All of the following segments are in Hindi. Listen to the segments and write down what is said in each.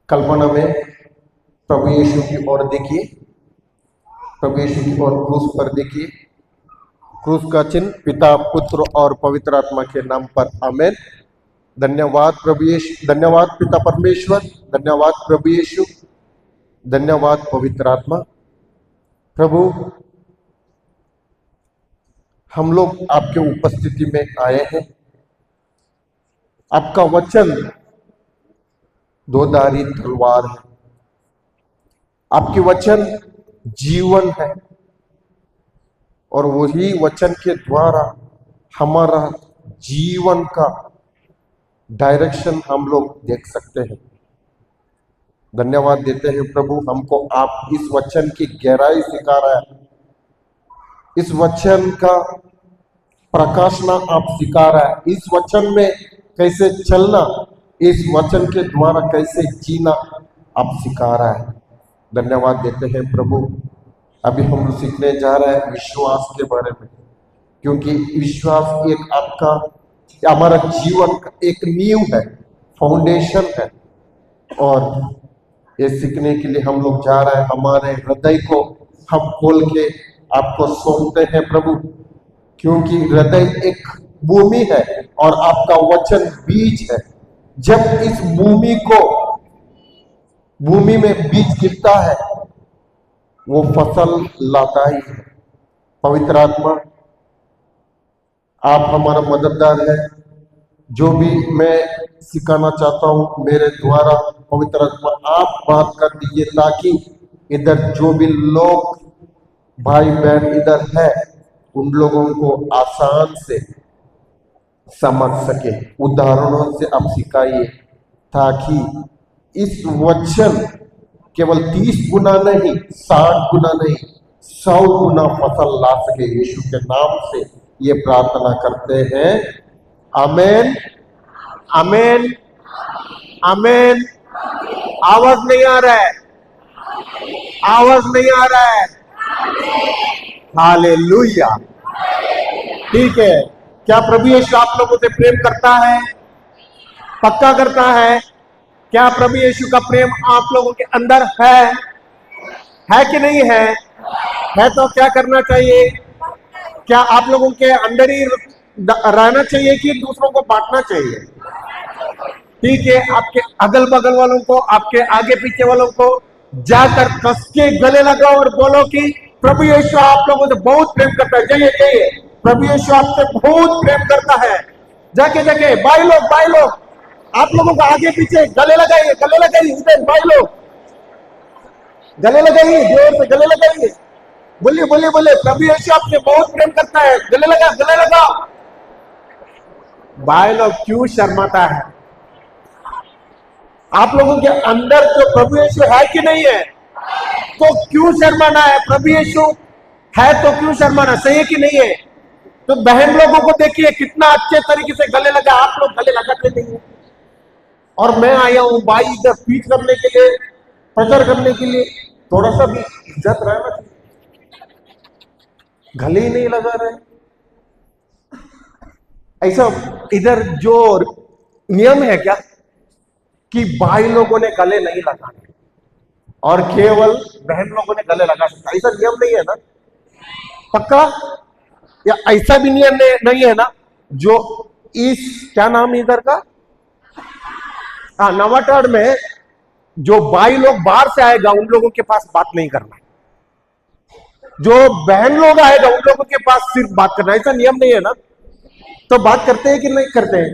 कल्पना में प्रभु यीशु की ओर देखिए, प्रभु यीशु की ओर क्रूस पर देखिए। क्रूस का चिन्ह पिता, पुत्र और पवित्र आत्मा के नाम पर आमेन। धन्यवाद प्रभु यीशु, धन्यवाद पिता परमेश्वर, धन्यवाद प्रभु यीशु, धन्यवाद पवित्र आत्मा। प्रभु, हम लोग आपके उपस्थिति में आए हैं। आपका वचन दोधारी तलवार है, आपकी वचन जीवन है और वही वचन के द्वारा हमारा जीवन का डायरेक्शन हम लोग देख सकते हैं। धन्यवाद देते हैं प्रभु, हमको आप इस वचन की गहराई सिखा रहा है, इस वचन का प्रकाशना आप सिखा रहा है, इस वचन में कैसे चलना, इस वचन के द्वारा कैसे जीना आप सिखा रहा है। धन्यवाद देते हैं प्रभु। अभी हम सीखने जा रहे हैं विश्वास के बारे में, क्योंकि विश्वास एक आपका, हमारा जीवन का एक नींव है, फाउंडेशन है। और ये सीखने के लिए हम लोग जा रहे हैं। हमारे हृदय को हम खोल के आपको सौंपते हैं प्रभु, क्योंकि हृदय एक भूमि है और आपका वचन बीज है। जब इस भूमि में बीज गिरता है वो फसल लाता ही है। पवित्र आत्मा, आप हमारा मददगार है। जो भी मैं सिखाना चाहता हूं मेरे द्वारा, पवित्र आत्मा आप बात कर दीजिए, ताकि इधर जो भी लोग भाई बहन इधर है उन लोगों को आसान से समझ सके। उदाहरणों से आप सिखाइए, ताकि इस वचन केवल 30 गुना नहीं, 60 गुना नहीं, 100 गुना फसल ला सके। यीशु के नाम से ये प्रार्थना करते हैं, आमेन, आमेन, आमेन। आवाज नहीं आ रहा है, आवाज नहीं आ रहा है। हालेलुया। ठीक है, क्या प्रभु यीशु आप लोगों से प्रेम करता है? पक्का करता है? क्या प्रभु यीशु का प्रेम आप लोगों के अंदर है कि नहीं है? है तो क्या करना चाहिए? क्या आप लोगों के अंदर ही रहना चाहिए कि दूसरों को बांटना चाहिए? ठीक है, आपके अगल बगल वालों को, आपके आगे पीछे वालों को जाकर कस के गले लगाओ और बोलो कि प्रभु यीशु आप लोगों से बहुत प्रेम करता है। जाइए, प्रभु यीशु आपसे बहुत प्रेम करता है। जाके जाके भाई लोग आप लोगों को आगे पीछे गले लगाइए, इधर भाई लोग गले लगाइए, जोर से गले लगाइए। बोलिए, प्रभु यीशु आपसे बहुत प्रेम करता है। गले लगा। भाई लोग क्यों शर्माता है? आप लोगों के अंदर जो प्रभु यीशु है कि नहीं है, तो क्यों शर्माना है? प्रभु यीशु है तो क्यों शर्माना? सही है कि नहीं है? तो बहन लोगों को देखिए कितना अच्छे तरीके से गले लगा, आप लोग गले लगाते नहीं है। और मैं आया हूं भाई इधर स्पीच करने के लिए, प्रचार करने के लिए, थोड़ा सा भी इज्जत रहना चाहिए। गले ही नहीं लगा रहे। ऐसा इधर जो नियम है क्या कि भाई लोगों ने गले नहीं लगाने और केवल बहन लोगों ने गले लगा सकता? ऐसा नियम नहीं है ना? पक्का? या ऐसा भी नियम नहीं है ना जो इस, क्या नाम है इधर का, नवाटाड़ में जो भाई लोग बाहर से आएगा उन लोगों के पास बात नहीं करना, जो बहन लोग आएगा उन लोगों के पास सिर्फ बात करना। ऐसा नियम नहीं है ना? तो बात करते हैं कि नहीं करते हैं?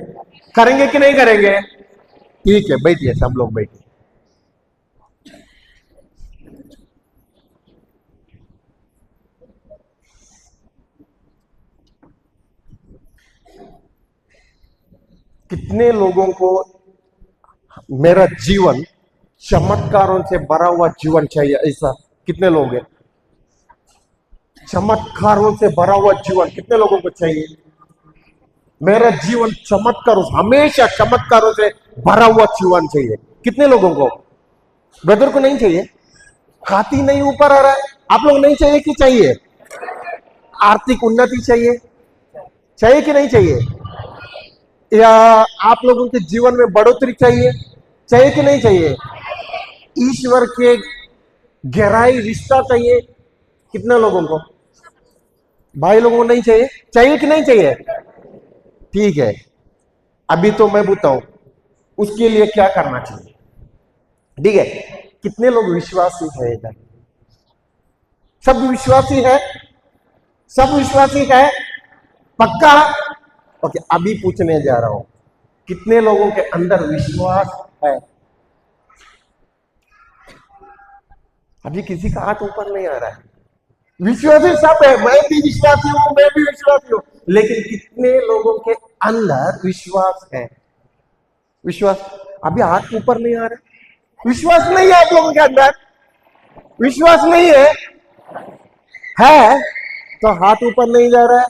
करेंगे कि नहीं करेंगे? ठीक है, बैठिए, सब लोग बैठिए। कितने लोगों को मेरा जीवन चमत्कारों से भरा हुआ जीवन चाहिए? ऐसा कितने लोग हैं? चमत्कारों से भरा हुआ जीवन कितने लोगों को चाहिए? मेरा जीवन चमत्कारों, हमेशा चमत्कारों से भरा हुआ जीवन चाहिए। कितने लोगों को? ब्रदर को नहीं चाहिए? हाथी नहीं ऊपर आ रहा है, आप लोग नहीं चाहिए कि चाहिए? आर्थिक उन्नति चाहिए कि नहीं चाहिए? या आप लोगों के जीवन में बढ़ोतरी चाहिए कि नहीं चाहिए? ईश्वर के गहराई रिश्ता चाहिए कितने लोगों को? भाई लोगों को नहीं चाहिए? चाहिए कि नहीं चाहिए? ठीक है, अभी तो मैं बताऊं उसके लिए क्या करना चाहिए। ठीक है, कितने लोग विश्वासी है इधर? सब विश्वासी है? सब विश्वासी है? पक्का? ओके, अभी पूछने जा रहा हूं कितने लोगों के अंदर विश्वास है? अभी किसी का हाथ ऊपर नहीं आ रहा है। विश्वासी सब है, मैं भी विश्वासी हूं, मैं भी विश्वासी हूं, लेकिन कितने लोगों के अंदर विश्वास है? विश्वास, अभी हाथ ऊपर नहीं आ रहा। विश्वास नहीं है आप लोगों के अंदर? विश्वास नहीं है तो हाथ ऊपर नहीं जा रहा है।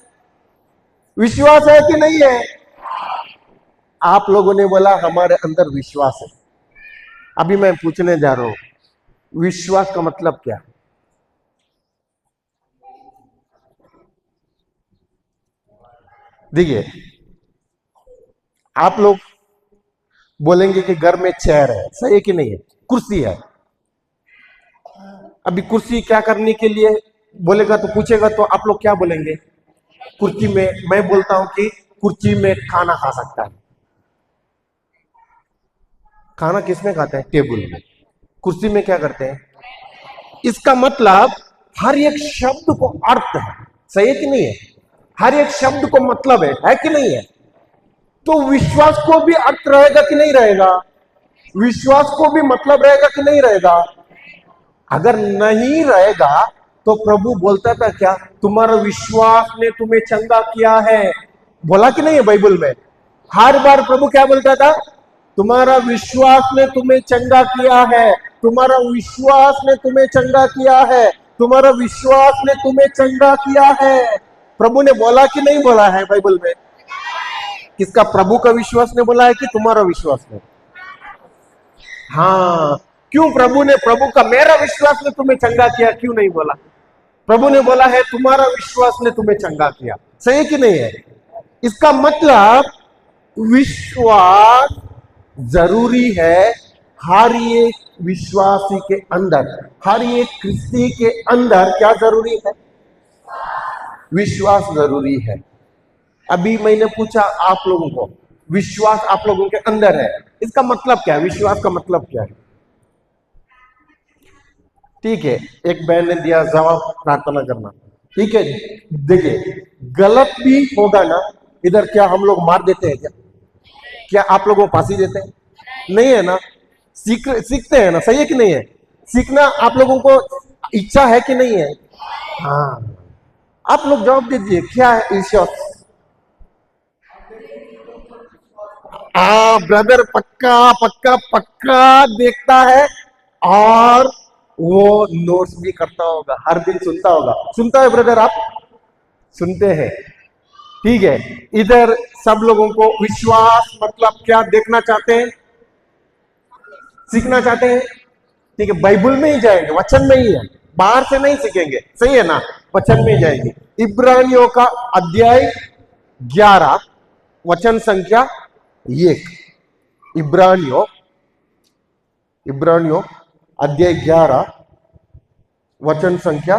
विश्वास है कि नहीं है? आप लोगों ने बोला हमारे अंदर विश्वास है। अभी मैं पूछने जा रहा हूं विश्वास का मतलब क्या? देखिए, आप लोग बोलेंगे कि घर में चेयर है, सही है कि नहीं है? कुर्सी है। अभी कुर्सी क्या करने के लिए बोलेगा तो पूछेगा तो आप लोग क्या बोलेंगे? कुर्सी में, मैं बोलता हूं कि कुर्सी में खाना खा सकता है। खाना किसमें खाते हैं? टेबल में। कुर्सी में क्या करते हैं? इसका मतलब हर एक शब्द को अर्थ है, सही है कि नहीं है? हर एक शब्द को मतलब है कि नहीं है? तो विश्वास को भी अर्थ रहेगा कि नहीं रहेगा? विश्वास को भी मतलब रहेगा कि नहीं रहेगा? अगर नहीं रहेगा तो प्रभु बोलता था क्या? तुम्हारा विश्वास ने तुम्हें चंगा किया है। बोला कि नहीं है बाइबल में? हर बार प्रभु क्या बोलता था? तुम्हारा विश्वास ने तुम्हें चंगा किया है, तुम्हारा विश्वास ने तुम्हें चंगा किया है, तुम्हारा विश्वास ने तुम्हें चंगा किया है। प्रभु ने बोला कि नहीं बोला है बाइबल में? किसका? प्रभु का विश्वास ने बोला है कि तुम्हारा विश्वास ने? हाँ, क्यों प्रभु ने, प्रभु का मेरा विश्वास ने तुम्हें चंगा किया क्यों नहीं बोला? प्रभु ने बोला है तुम्हारा विश्वास ने तुम्हें चंगा किया, सही है कि नहीं है? इसका मतलब विश्वास जरूरी है हर एक विश्वासी के अंदर, हर एक क्रिस्ती के अंदर। क्या जरूरी है? विश्वास जरूरी है। अभी मैंने पूछा आप लोगों को, विश्वास आप लोगों के अंदर है, इसका मतलब क्या है? विश्वास का मतलब क्या है? ठीक है, एक बहन ने दिया जवाब, प्रार्थना करना। ठीक है, देखिए गलत भी होगा ना इधर, क्या हम लोग मार देते हैं क्या? क्या आप लोगों को फांसी देते हैं? नहीं है ना? सीखते हैं ना, सही है कि नहीं है? सीखना आप लोगों को इच्छा है कि नहीं है? हाँ, आप लोग जवाब दीजिए, क्या है ईश्वर? हाँ ब्रदर, पक्का पक्का पक्का देखता है और वो नोट्स भी करता होगा, हर दिन सुनता होगा। सुनता है ब्रदर? आप सुनते हैं? ठीक है, इधर सब लोगों को विश्वास मतलब क्या देखना चाहते हैं, सीखना चाहते हैं? ठीक है, बाइबल में ही जाएंगे, वचन में ही है, बाहर से नहीं सीखेंगे, सही है ना? वचन में ही जाएंगे। इब्रानियों का अध्याय 11 वचन संख्या 1। इब्रानियों इब्रानियों अध्याय 11 वचन संख्या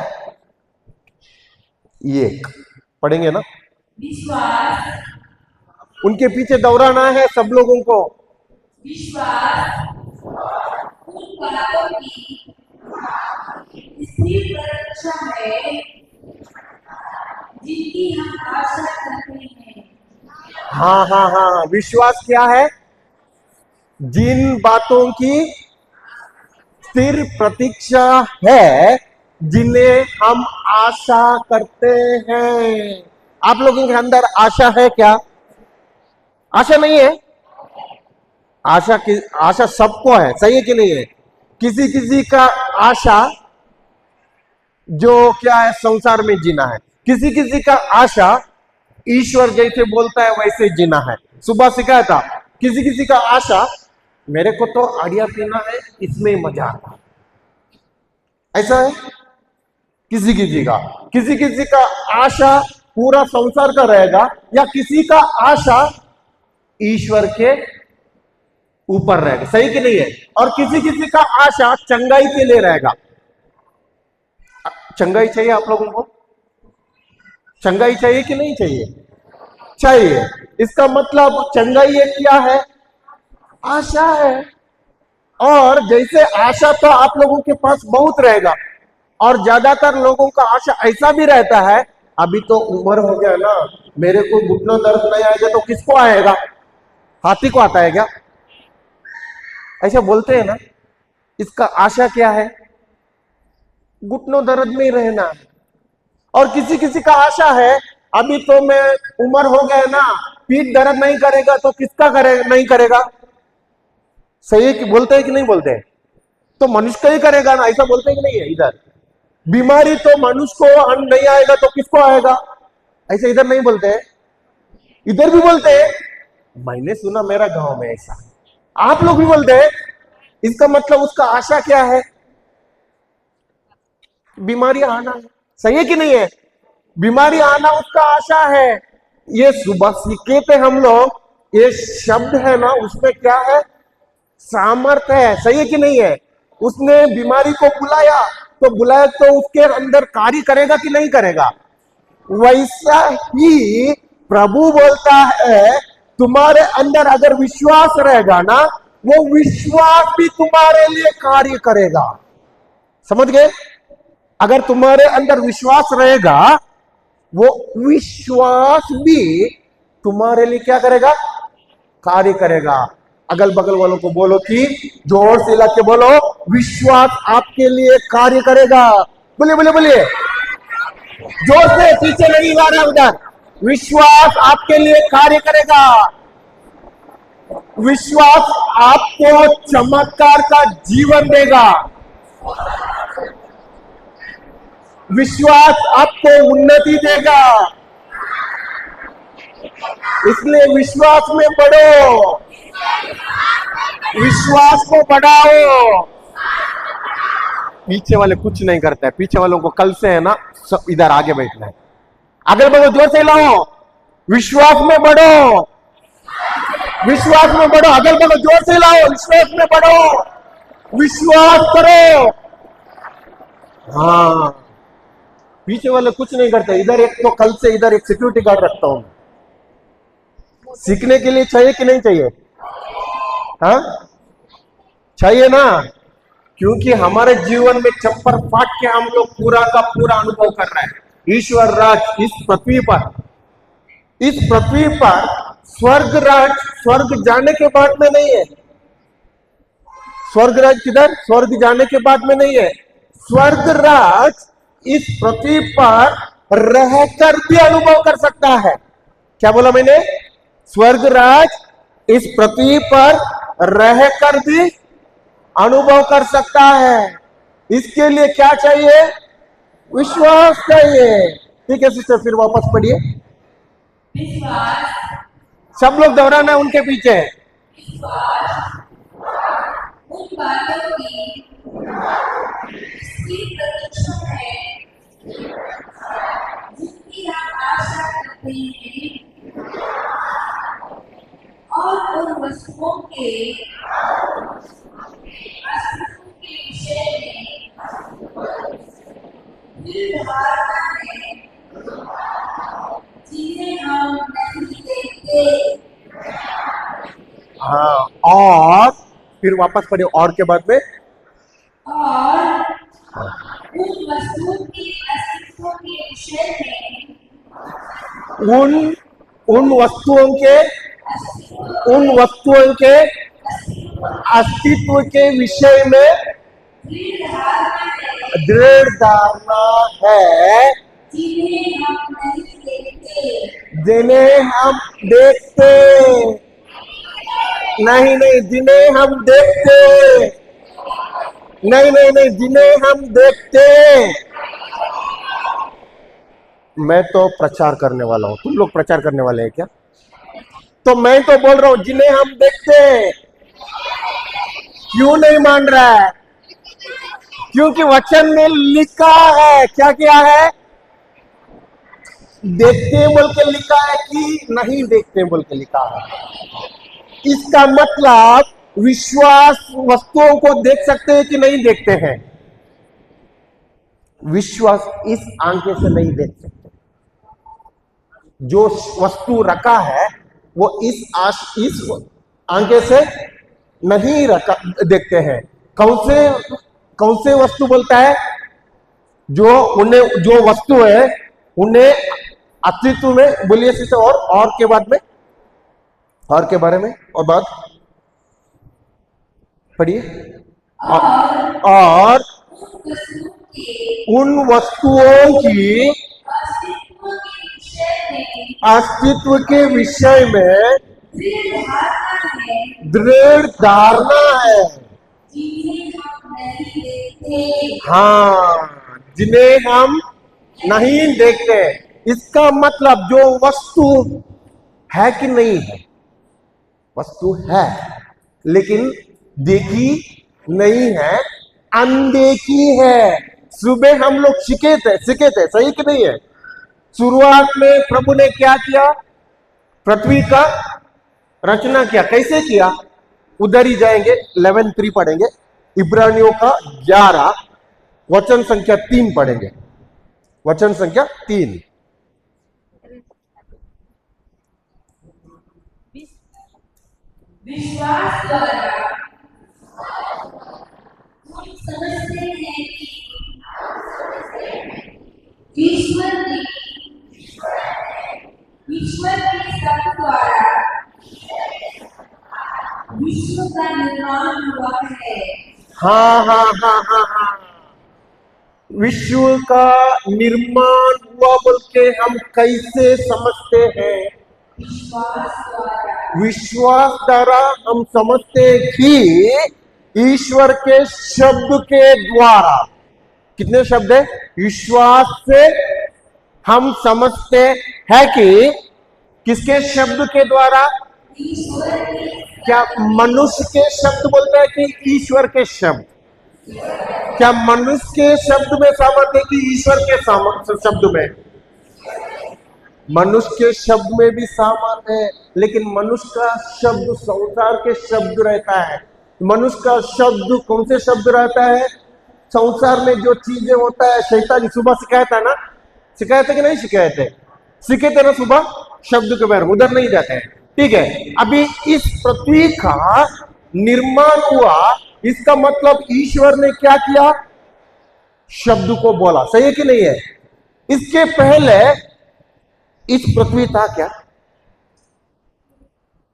1 पढ़ेंगे ना? विश्वास, उनके पीछे दौड़ाना है सब लोगों को। विश्वास उन बातों की स्थिर प्रतीक्षा है जिनकी हम आशा करते हैं। हाँ हाँ हाँ, विश्वास क्या है? जिन बातों की स्थिर प्रतीक्षा है, जिन्हें हम आशा करते हैं। आप लोगों के अंदर आशा है क्या? आशा नहीं है? आशा की, आशा सबको है, सही है कि नहीं है? किसी किसी का आशा जो क्या है, संसार में जीना है। किसी किसी का आशा ईश्वर जैसे बोलता है वैसे जीना है। सुबह सिखाया था, किसी किसी का आशा मेरे को तो आड़िया पीना है, इसमें मजा आता है, ऐसा है किसी किसी का आशा पूरा संसार का रहेगा, या किसी का आशा ईश्वर के ऊपर रहेगा, सही कि नहीं है। और किसी किसी का आशा चंगाई के लिए रहेगा। चंगाई चाहिए आप लोगों को? चंगाई चाहिए कि नहीं चाहिए? चाहिए। इसका मतलब चंगाई एक क्या है? आशा है। और जैसे आशा तो आप लोगों के पास बहुत रहेगा, और ज्यादातर लोगों का आशा ऐसा भी रहता है, अभी तो उम्र हो गया ना, मेरे को घुटनों दर्द नहीं आएगा तो किसको आएगा? हाथी को आता है क्या? ऐसा बोलते हैं ना। इसका आशा क्या है? घुटनों दर्द में ही रहना है। और किसी किसी का आशा है, अभी तो मैं उम्र हो गया ना, पीठ दर्द नहीं करेगा तो किसका करेगा? नहीं करेगा। सही है कि बोलते हैं कि नहीं बोलते हैं? तो मनुष्य का ही करेगा ना, ऐसा बोलते हैं कि नहीं है इधर? बीमारी तो मनुष्य को नहीं आएगा तो किसको आएगा? ऐसा इधर नहीं बोलते हैं, इधर भी बोलते हैं। मैंने सुना मेरा गांव में ऐसा, आप लोग भी बोलते हैं। इसका मतलब उसका आशा क्या है? बीमारी आना है। सही है कि नहीं है? बीमारी आना उसका आशा है। ये सुबह सीखे थे हम लोग, ये शब्द है ना, उसमें क्या है? सामर्थ्य है। सही है कि नहीं है? उसने बीमारी को बुलाया, तो बुलाया तो उसके अंदर कार्य करेगा कि नहीं करेगा? वैसा ही प्रभु बोलता है, तुम्हारे अंदर अगर विश्वास रहेगा ना, वो विश्वास भी तुम्हारे लिए कार्य करेगा। समझ गए? अगर तुम्हारे अंदर विश्वास रहेगा, वो विश्वास भी तुम्हारे लिए क्या करेगा? कार्य करेगा। अगल बगल वालों को बोलो कि जोर से लग के बोलो, विश्वास आपके लिए कार्य करेगा। बोलिए बोलिए बोलिए जोर से, पीछे नहीं गा रहा उधर। विश्वास आपके लिए कार्य करेगा। विश्वास आपको चमत्कार का जीवन देगा। विश्वास आपको उन्नति देगा। इसलिए विश्वास में बढ़ो, विश्वास को बढ़ाओ। पीछे वाले कुछ नहीं करते हैं, पीछे वालों को कल से है ना सब इधर आगे बैठना है। अगल बगल जोर से लाओ, विश्वास में बढ़ो, विश्वास में बढ़ो। अगल बगल जोर से लाओ, विश्वास में बढ़ो, विश्वास करो। हाँ, पीछे वाले कुछ नहीं करते। इधर एक तो कल से इधर एक सिक्योरिटी गार्ड रखता हूं। सीखने के लिए चाहिए कि नहीं चाहिए? हाँ, चाहिए ना, क्योंकि हमारे जीवन में चप्पर फाट के हम लोग पूरा का पूरा अनुभव कर रहे हैं। ईश्वर राज इस पृथ्वी पर, इस पृथ्वी पर स्वर्ग राज स्वर्ग जाने के बाद में नहीं है। स्वर्ग राज किधर? स्वर्ग जाने के बाद में नहीं है। स्वर्ग राज इस पृथ्वी पर रहकर भी अनुभव कर सकता है। क्या बोला मैंने? स्वर्ग राज इस पृथ्वी पर रहकर भी अनुभव कर सकता है। इसके लिए क्या चाहिए? विश्वास चाहिए। ठीक है सिस्टर, फिर वापस पढ़िए। विश्वास सब लोग दोहराना है उनके पीछे। उन बातों की स्थिर प्रतीक्षा है जिनकी हम आशा करते हैं, और उन वस्तुओं के अस्तित्व के विषय में दृढ़ धारणा है जिन्हें हम नहीं देखते। हाँ, और फिर वापस पढ़िए, और के बाद में और उन वस्तुओं के अस्तित्व के विषय में उन वस्तुओं के अस्तित्व के विषय में दृढ़ धारणा है जिन्हें हम देखते नहीं, जिन्हें हम देखते नहीं, जिन्हें हम देखते। मैं तो प्रचार करने वाला हूं, तुम लोग प्रचार करने वाले हैं क्या? तो मैं तो बोल रहा हूं जिन्हें हम देखते। क्यों नहीं मान रहा है? क्योंकि वचन में लिखा है। क्या क्या है? देखते बोल के लिखा है कि नहीं देखते बोल के लिखा है। इसका मतलब विश्वास वस्तुओं को देख सकते हैं कि नहीं देखते हैं? विश्वास इस आंखें से नहीं देख सकते। जो वस्तु रखा है वो इस आंखें से नहीं रखा देखते हैं। कौन से वस्तु बोलता है? जो वस्तु है उन्हें अस्तित्व में, बोलिए सिस्टर, और के बाद में, और के बारे में और बात पढ़िए। और उन वस्तुओं की अस्तित्व के विषय में दृढ़ धारणा है। हाँ, जिन्हें हम नहीं देखते। इसका मतलब जो वस्तु है कि नहीं है? वस्तु है लेकिन देखी नहीं है, अनदेखी है। सुबह हम लोग सीखे थे, सही कि नहीं है? शुरुआत में प्रभु ने क्या किया? पृथ्वी का रचना किया। कैसे किया? उधर ही जाएंगे, 11:3 पढ़ेंगे। इब्रानियों का 11 वचन संख्या 3 पढ़ेंगे। वचन संख्या 3। विश्वास द्वारा हम समझते हैं कि ईश्वर के शब्द द्वारा विश्व का निर्माण हुआ है। हाँ। विश्व का निर्माण हुआ बोल के हम कैसे समझते हैं? विश्वास द्वारा हम समझते हैं कि ईश्वर के शब्द के द्वारा। कितने शब्द है? विश्वास से हम समझते हैं कि किसके शब्द के द्वारा? क्या मनुष्य के शब्द बोलता है कि ईश्वर के शब्द? क्या मनुष्य के शब्द में सामर्थ्य है कि ईश्वर के शब्द में? मनुष्य के शब्द में भी सामर्थ्य है, लेकिन मनुष्य का शब्द संसार के शब्द रहता है। मनुष्य का शब्द कौन से शब्द रहता है? संसार में जो चीजें होता है। शैतान सुबह शिकायत है ना, शिकायत है कि नहीं शिकायत है? सीखे थे ना सुबह शब्द के बारे में, उधर नहीं जाते हैं। ठीक है, अभी इस पृथ्वी का निर्माण हुआ, इसका मतलब ईश्वर ने क्या किया? शब्द को बोला। सही है कि नहीं है? इसके पहले इस पृथ्वी था क्या?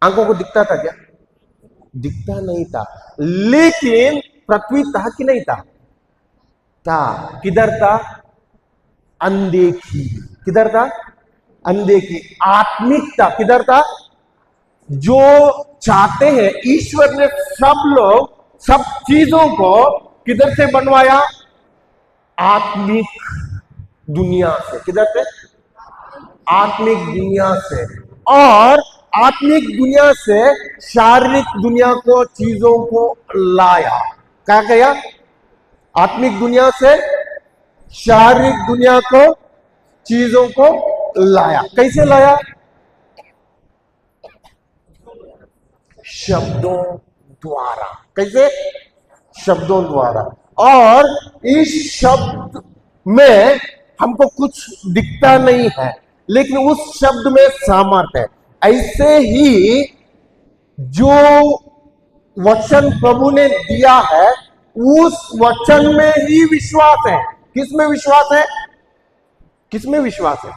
आंखों को दिखता था क्या? दिखता नहीं था, लेकिन पृथ्वी था कि नहीं था? था। किधर था? अनदेखी। किधर था? अनदेखी। आत्मिक था। किधर था? जो चाहते हैं, ईश्वर ने सब चीजों को किधर से बनवाया? आत्मिक दुनिया से। किधर से? आत्मिक दुनिया से। और आत्मिक दुनिया से शारीरिक दुनिया को, चीजों को लाया। क्या किया? आत्मिक दुनिया से शारीरिक दुनिया को, चीजों को लाया। कैसे लाया? शब्दों द्वारा। कैसे? शब्दों द्वारा। और इस शब्द में हमको कुछ दिखता नहीं है, लेकिन उस शब्द में सामर्थ्य है। ऐसे ही जो वचन प्रभु ने दिया है, उस वचन में ही विश्वास है। किसमें विश्वास है? किसमें विश्वास है?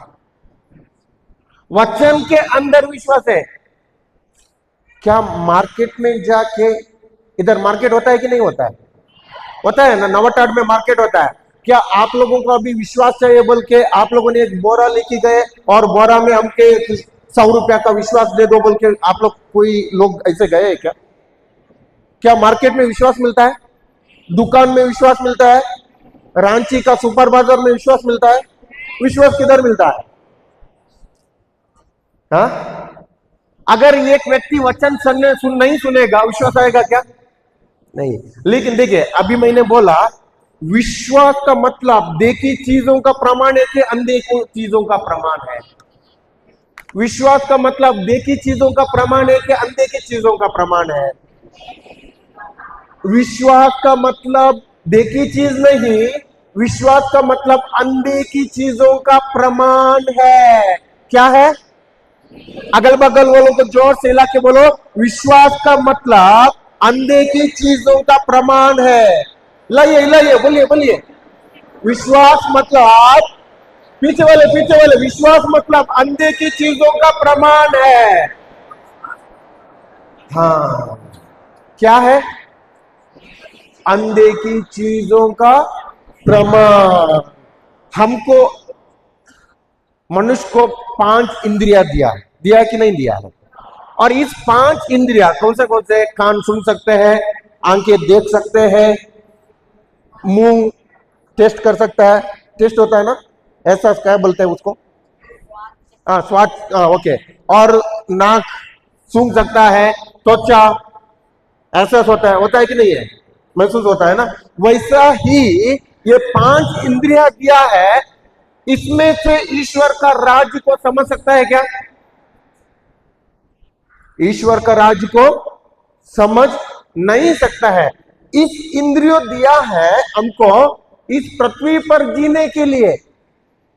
वचन के अंदर विश्वास है। क्या मार्केट में जाके, इधर मार्केट होता है कि नहीं होता है? होता है ना, नवाटाट में मार्केट होता है। क्या आप लोगों को अभी विश्वास चाहिए बोल के आप लोगों ने एक बोरा लेके गए और बोरा में हमके 100 रुपया का विश्वास दे दो बोल के आप लोग, कोई लोग ऐसे गए क्या? क्या मार्केट में विश्वास मिलता है? दुकान में विश्वास मिलता है? रांची का सुपर बाजार में विश्वास मिलता है? विश्वास किधर मिलता है? हाँ? अगर एक व्यक्ति वचन नहीं सुनेगा, विश्वास आएगा क्या? नहीं। लेकिन देखिए, अभी मैंने बोला विश्वास का मतलब देखी चीजों का प्रमाण है कि अनदेखी चीजों का प्रमाण है? विश्वास का मतलब देखी चीजों का प्रमाण है कि अनदेखी चीजों का प्रमाण है? विश्वास का मतलब देखी चीज नहीं, विश्वास का मतलब अनदेखी चीजों का प्रमाण है। क्या है? अगल बगल वालों को जोर से हिला के बोलो, विश्वास का मतलब अनदेखी चीजों का प्रमाण है। लाइए लाइए, बोलिए बोलिए। विश्वास मतलब, पीछे वाले, विश्वास मतलब अनदेखी चीजों का प्रमाण है। हाँ, क्या है? अनदेखी चीजों का प्रमाण। हमको, मनुष्य को 5 इंद्रियां दिया है कि नहीं दिया है? और इस 5 इंद्रिया कौन से? कान सुन सकते हैं, आंखें देख सकते हैं, मुंह टेस्ट कर सकता है, टेस्ट होता है ना, ऐसा क्या बोलते हैं उसको? हाँ, स्वाद, ओके। और नाक सूंघ सकता है, त्वचा ऐसा होता है कि नहीं है? महसूस होता है ना। वैसा ही ये 5 इंद्रिया दिया है, इसमें से ईश्वर का राज्य को समझ सकता है क्या? ईश्वर का राज्य को समझ नहीं सकता है। इस इंद्रियों दिया है हमको इस पृथ्वी पर जीने के लिए।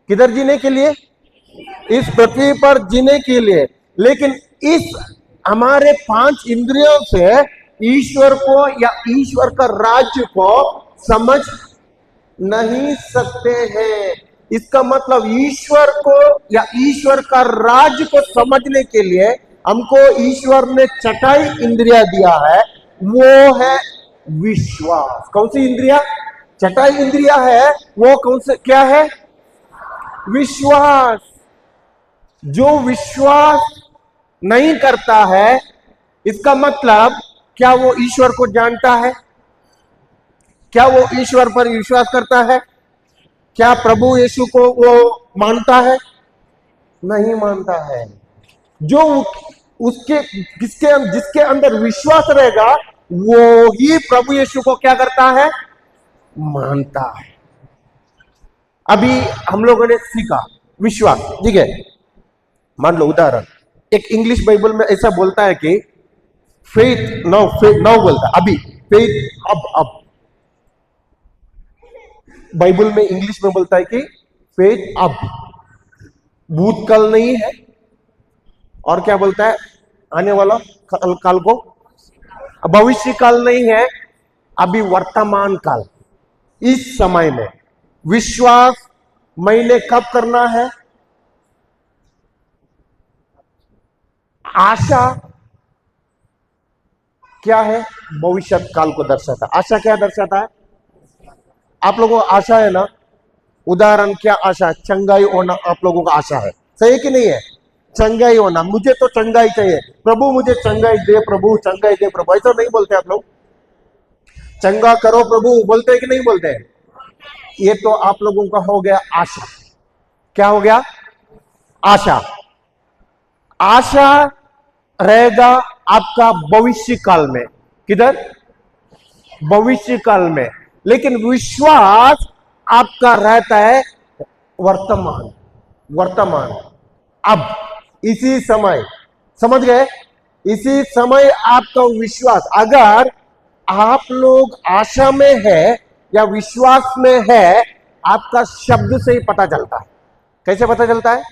किधर जीने के लिए? इस पृथ्वी पर जीने के लिए। लेकिन इस हमारे 5 इंद्रियों से ईश्वर को या ईश्वर का राज्य को समझ नहीं सकते हैं। इसका मतलब ईश्वर को या ईश्वर का राज्य को समझने के लिए हमको ईश्वर ने छठाई इंद्रिया दिया है, वो है विश्वास। कौन सी इंद्रिया? छठाई इंद्रिया है, वो कौन से? क्या है? विश्वास। जो विश्वास नहीं करता है, इसका मतलब क्या वो ईश्वर को जानता है? क्या वो ईश्वर पर विश्वास करता है? क्या प्रभु यीशु को वो मानता है? नहीं मानता है। जो उसके जिसके अंदर विश्वास रहेगा, वो ही प्रभु यीशु को क्या करता है? मानता है। अभी हम लोगों ने सीखा विश्वास, ठीक है। मान लो उदाहरण, एक इंग्लिश बाइबल में ऐसा बोलता है कि फेथ नाउ बोलता है अभी, फेथ अब। बाइबल में इंग्लिश में बोलता है कि फेथ अब, भूतकाल नहीं है। और क्या बोलता है? आने वाला काल को, भविष्य काल नहीं है, अभी वर्तमान काल। इस समय में विश्वास मैंने कब करना है? आशा क्या है? भविष्य काल को दर्शाता है। आशा क्या दर्शाता है? आप लोगों को आशा है ना? उदाहरण क्या आशा? चंगाई होना आप लोगों का आशा है, सही कि नहीं है? चंगाई होना, मुझे तो चंगाई चाहिए प्रभु, मुझे चंगाई दे प्रभु, चंगाई दे प्रभु, ऐसा नहीं बोलते आप लोग? चंगा करो प्रभु बोलते हैं कि नहीं बोलते हैं? ये तो आप लोगों का हो गया आशा। क्या हो गया? आशा। आशा रहेगा आपका भविष्य काल में। किधर? भविष्य काल में। लेकिन विश्वास आपका रहता है वर्तमान, अब, इसी समय। समझ गए? इसी समय आपका विश्वास। अगर आप लोग आशा में है या विश्वास में है, आपका शब्द से ही पता चलता है। कैसे पता चलता है?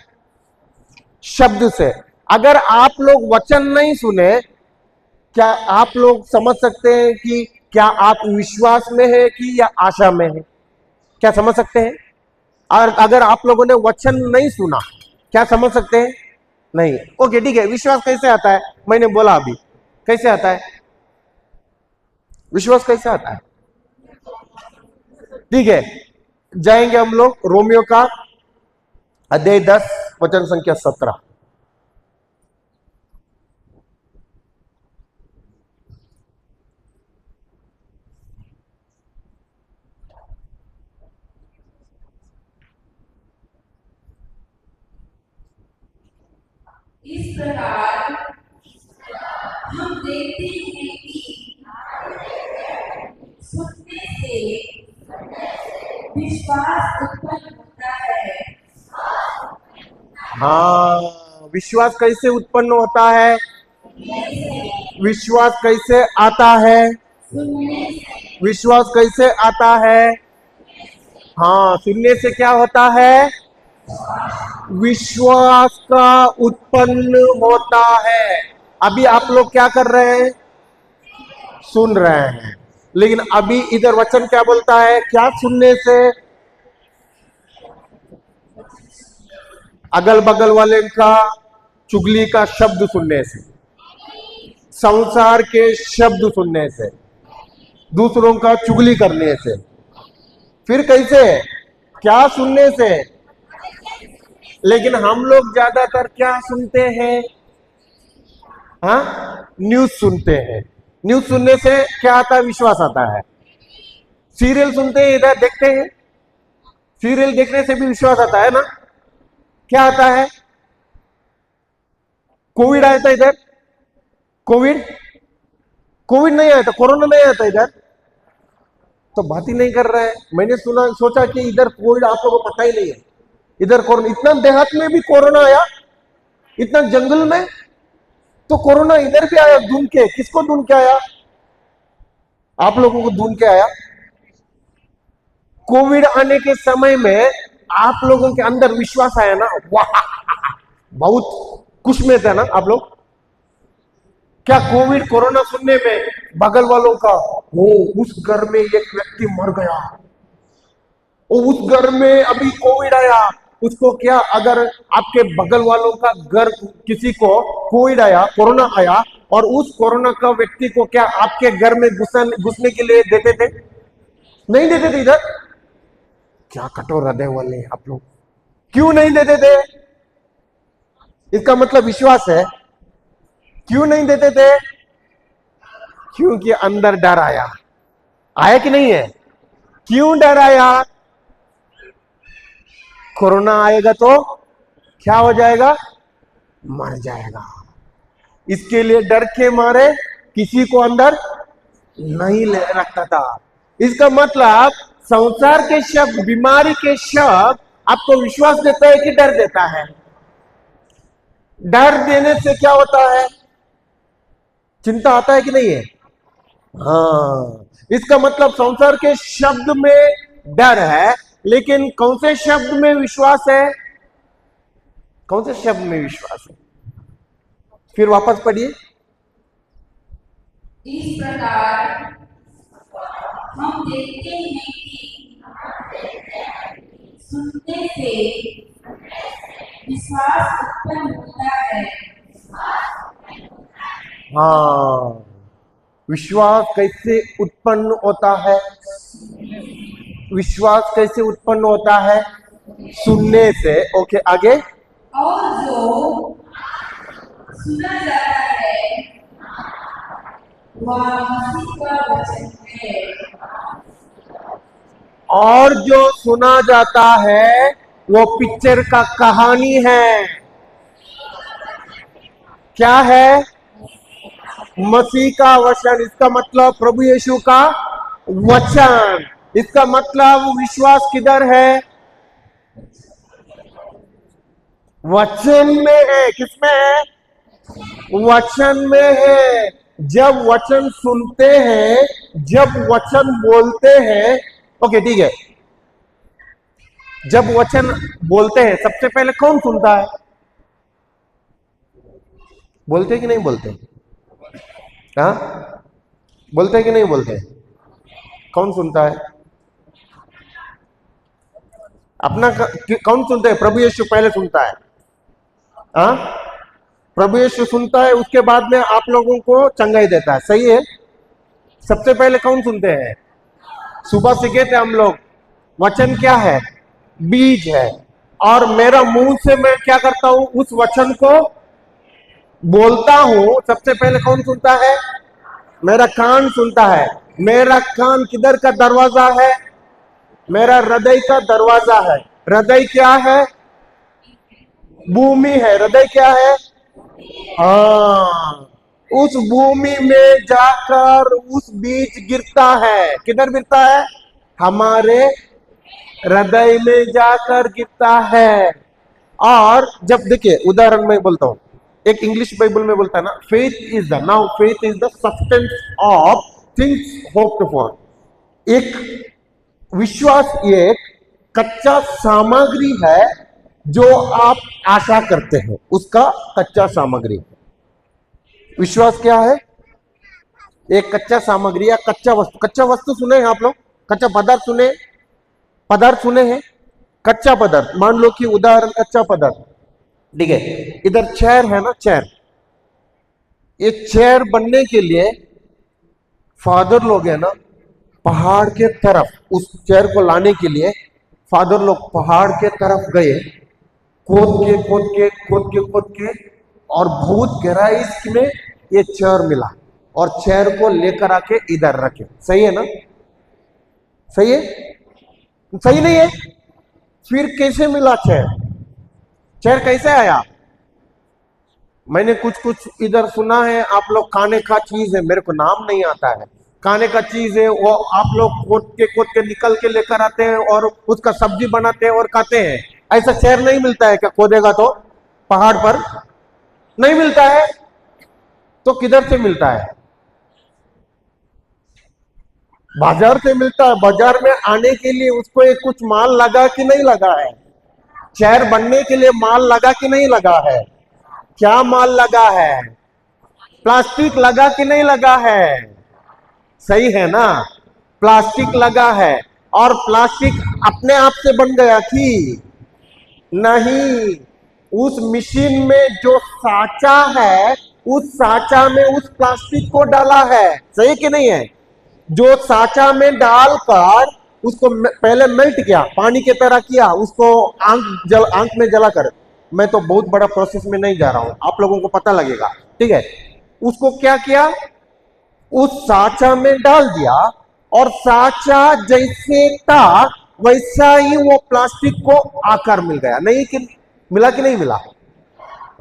शब्द से। अगर आप लोग वचन नहीं सुने, क्या आप लोग समझ सकते हैं कि क्या आप विश्वास में है कि या आशा में है? क्या समझ सकते हैं? और अगर आप लोगों ने वचन नहीं सुना, क्या समझ सकते हैं? नहीं। ओके, ठीक है। विश्वास कैसे आता है? मैंने बोला अभी, कैसे आता है विश्वास? कैसे आता है? ठीक है, जाएंगे हम लोग रोमियो का अध्याय 10 वचन संख्या 17। इस प्रकार हम देखते हैं कि सुनने से विश्वास उत्पन्न होता है। हाँ, विश्वास कैसे उत्पन्न होता है? विश्वास कैसे आता है? विश्वास कैसे आता है? हाँ, सुनने से क्या होता है? विश्वास का उत्पन्न होता है। अभी आप लोग क्या कर रहे हैं? सुन रहे हैं। लेकिन अभी इधर वचन क्या बोलता है? क्या सुनने से? अगल बगल वाले का चुगली का शब्द सुनने से, संसार के शब्द सुनने से, दूसरों का चुगली करने से। फिर कैसे? क्या सुनने से? लेकिन हम लोग ज्यादातर क्या सुनते हैं? हाँ, न्यूज सुनते हैं। न्यूज सुनने से क्या आता है? विश्वास आता है। सीरियल सुनते हैं, इधर देखते हैं, सीरियल देखने से भी विश्वास आता है ना? क्या आता है? कोविड आया था इधर, कोविड कोविड नहीं आया था, कोरोना नहीं आया था इधर, तो बात ही नहीं कर रहा है। मैंने सुना, सोचा कि इधर कोविड आप लोगों को पता ही नहीं है। इधर कोरोना, इतना देहात में भी कोरोना आया, इतना जंगल में, तो कोरोना इधर भी आया ढूंढ के। किसको ढूंढ के आया? आप लोगों को ढूंढ के आया। कोविड आने के समय में आप लोगों के अंदर विश्वास आया ना? वाह, बहुत खुश में थे ना आप लोग। क्या कोविड कोरोना सुनने में बगल वालों का, वो उस घर में एक व्यक्ति मर गया, वो उस घर में अभी कोविड आया, उसको क्या, अगर आपके बगल वालों का घर किसी को कोविड आया, कोरोना आया, और उस कोरोना का व्यक्ति को क्या आपके घर में घुसने के लिए देते थे? नहीं देते थे। इधर क्या कठोर हृदय वाले आप लोग, क्यों नहीं देते थे? इसका मतलब विश्वास है। क्यों नहीं देते थे? क्योंकि अंदर डर आया। आया कि नहीं है? क्यों डर आया? कोरोना आएगा तो क्या हो जाएगा? मर जाएगा। इसके लिए डर के मारे किसी को अंदर नहीं रखता था। इसका मतलब संसार के शब्द, बीमारी के शब्द आपको विश्वास देता है कि डर देता है? डर देने से क्या होता है? चिंता आता है कि नहीं है? हाँ, इसका मतलब संसार के शब्द में डर है, लेकिन कौन से शब्द में विश्वास है? कौन से शब्द में विश्वास है? फिर वापस पढ़िए। इस प्रकार हम देखते हैं कि सुनने से विश्वास उत्पन्न होता है। हाँ, विश्वास कैसे उत्पन्न होता है? विश्वास कैसे उत्पन्न होता है? सुनने से। ओके, आगे। और जो सुना जाता है वह मसीह का वचन है। और जो सुना जाता है वो पिक्चर का कहानी है। क्या है? मसीह का वचन। इसका मतलब प्रभु यीशु का वचन। इसका मतलब विश्वास किधर है? वचन में है। किसमें है? वचन में है। जब वचन सुनते हैं, जब वचन बोलते हैं, ओके ठीक है, जब वचन बोलते हैं सबसे पहले कौन सुनता है? बोलते कि नहीं बोलते? हाँ, बोलते कि नहीं बोलते? कौन सुनता है? अपना कौन सुनता है? प्रभु यीशु पहले सुनता है। हाँ, प्रभु यीशु सुनता है, उसके बाद में आप लोगों को चंगाई देता है। सही है। सबसे पहले कौन सुनते हैं? सुबह सीखे थे हम लोग, वचन क्या है? बीज है। और मेरा मुंह से मैं क्या करता हूं? उस वचन को बोलता हूं। सबसे पहले कौन सुनता है? मेरा कान सुनता है। मेरा कान किधर का दरवाजा है? मेरा हृदय का दरवाजा है। हृदय क्या है? भूमि है। हृदय क्या है? हाँ, उस भूमि में जाकर उस बीज गिरता है। किधर गिरता है? हमारे हृदय में जाकर गिरता है। और जब देखिए, उदाहरण में बोलता हूं, एक इंग्लिश बाइबल में बोलता है ना, faith is the, now faith is the substance of things hoped for. एक विश्वास एक कच्चा सामग्री है जो आप आशा करते हैं, उसका कच्चा सामग्री। विश्वास क्या है? एक कच्चा सामग्री या कच्चा वस्तु। कच्चा वस्तु सुने हैं आप लोग? कच्चा पदार्थ सुने? पदार्थ सुने हैं? कच्चा पदार्थ, मान लो कि उदाहरण कच्चा पदार्थ, ठीक है। इधर चेयर है ना, चेयर। ये चेयर बनने के लिए फादर लोग है ना, पहाड़ के तरफ, उस चेयर को लाने के लिए फादर लोग पहाड़ के तरफ गए, खोद के और बहुत गहराई में ये चेयर मिला और चेयर को लेकर आके इधर रखे। सही है ना? सही है? सही नहीं है? फिर कैसे मिला चेयर? चेयर कैसे आया? मैंने कुछ इधर सुना है, आप लोग खाने का चीज है, मेरे को नाम नहीं आता है, खाने का चीज है, वो आप लोग खोद के निकल के लेकर आते हैं और उसका सब्जी बनाते हैं और खाते हैं। ऐसा चेयर नहीं मिलता है क्या? खोदेगा तो पहाड़ पर नहीं मिलता है, तो किधर से मिलता है? बाजार से मिलता है। बाजार में आने के लिए उसको एक कुछ माल लगा कि नहीं लगा है? चेयर बनने के लिए माल लगा कि नहीं लगा है? क्या माल लगा है? प्लास्टिक लगा कि नहीं लगा है? सही है ना? प्लास्टिक लगा है। और प्लास्टिक अपने आप से बन गया कि नहीं? उस मशीन में जो साचा है, उस साचा में उस प्लास्टिक को डाला है। सही कि नहीं है? जो साचा में डालकर उसको पहले मेल्ट किया, पानी की तरह किया, उसको आंख में जलाकर, मैं तो बहुत बड़ा प्रोसेस में नहीं जा रहा हूं, आप लोगों को पता लगेगा, ठीक है। उसको क्या किया? उस साचा में डाल दिया और साचा जैसे था वैसा ही वो प्लास्टिक को आकार मिल गया। नहीं कि मिला कि नहीं मिला?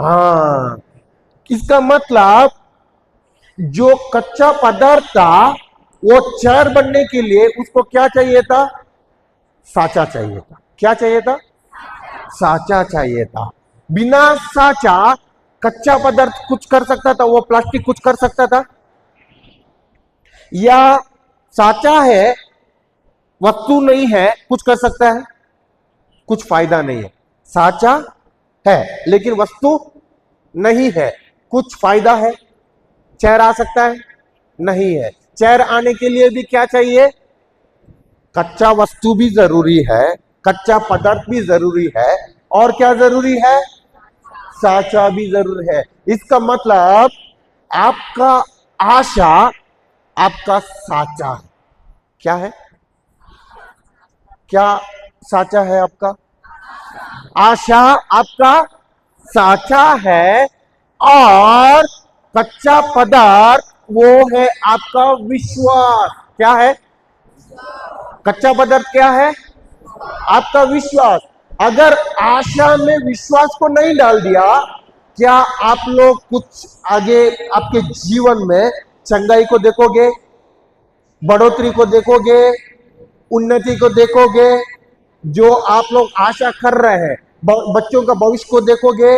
हाँ, इसका मतलब जो कच्चा पदार्थ था वो चेयर बनने के लिए उसको क्या चाहिए था? साचा चाहिए था। क्या चाहिए था? साचा चाहिए था। बिना साचा कच्चा पदार्थ कुछ कर सकता था? वो प्लास्टिक कुछ कर सकता था? या साचा है, वस्तु नहीं है, कुछ कर सकता है? कुछ फायदा नहीं है। साचा है लेकिन वस्तु नहीं है, कुछ फायदा है? चेयर आ सकता है? नहीं है। चेयर आने के लिए भी क्या चाहिए? कच्चा वस्तु भी जरूरी है, कच्चा पदार्थ भी जरूरी है, और क्या जरूरी है? साचा भी जरूरी है। इसका मतलब आपका आशा आपका साचा है। क्या है? क्या साचा है आपका? आशा आपका साचा है और कच्चा पदार्थ वो है आपका विश्वास। क्या है? कच्चा पदार्थ क्या है? आपका विश्वास। अगर आशा में विश्वास को नहीं डाल दिया, क्या आप लोग कुछ आगे आपके जीवन में चंगाई को देखोगे, बढ़ोतरी को देखोगे, उन्नति को देखोगे? जो आप लोग आशा कर रहे हैं, बच्चों का भविष्य को देखोगे?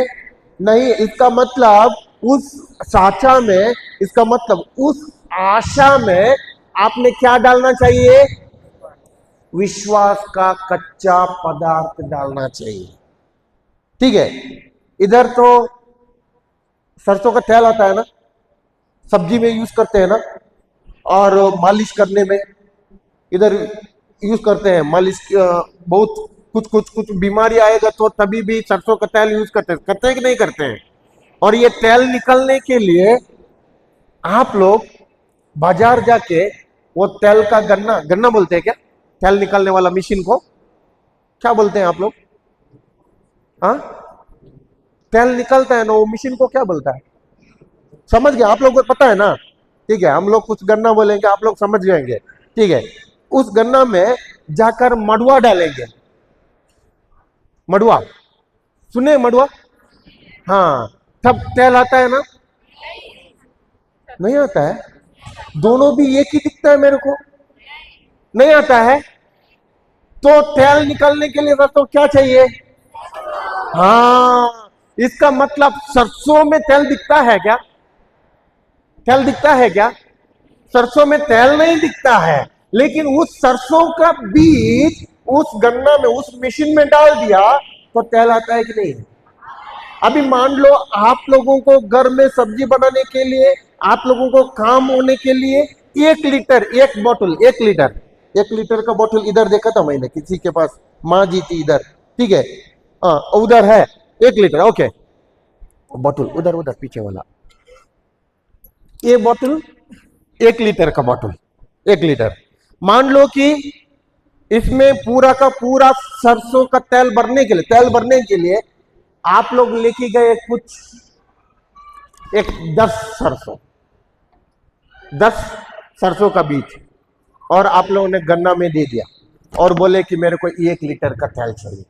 नहीं। इसका मतलब उस साचा में, इसका मतलब उस आशा में आपने क्या डालना चाहिए? विश्वास का कच्चा पदार्थ डालना चाहिए। ठीक है। इधर तो सरसों का तेल आता है ना, सब्जी में यूज करते हैं ना, और मालिश करने में इधर यूज करते हैं। मालिश बहुत कुछ बीमारी आएगा तो तभी भी सरसों का तेल यूज करते हैं कि नहीं करते हैं? और ये तेल निकलने के लिए आप लोग बाजार जाके वो तेल का गन्ना बोलते हैं क्या? तेल निकालने वाला मशीन को क्या बोलते हैं आप लोग? हाँ, तेल निकलता है ना, वो मशीन को क्या बोलता है? समझ गए? आप लोग को पता है ना? ठीक है, हम लोग कुछ गन्ना बोलेंगे, आप लोग समझ जाएंगे। ठीक है, उस गन्ना में जाकर मड़ुआ डालेंगे। मड़ुआ सुने? मड़ुआ, हाँ, तब तेल आता है ना? नहीं आता है। दोनों भी एक ही दिखता है मेरे को, नहीं आता है। तो तेल निकालने के लिए दोस्तों क्या चाहिए? हाँ, इसका मतलब सरसों में तेल दिखता है क्या? तेल दिखता है क्या? सरसों में तेल नहीं दिखता है, लेकिन उस सरसों का बीज उस गन्ना में, उस मशीन में डाल दिया तो तेल आता है कि नहीं? अभी मान लो आप लोगों को घर में सब्जी बनाने के लिए, आप लोगों को काम होने के लिए 1 लीटर, एक बोतल, 1 लीटर का बोतल इधर देखा था मैंने किसी के पास, माँ जी थी इधर, ठीक है, उधर है 1 लीटर, ओके, बोतल उधर उधर पीछे वाला, ये बोतल 1 लीटर का बोतल, 1 लीटर। मान लो कि इसमें पूरा का पूरा सरसों का तेल भरने के लिए आप लोग लेके गए कुछ 10 सरसों का बीज, और आप लोगों ने गन्ना में दे दिया और बोले कि मेरे को 1 लीटर का तेल चाहिए।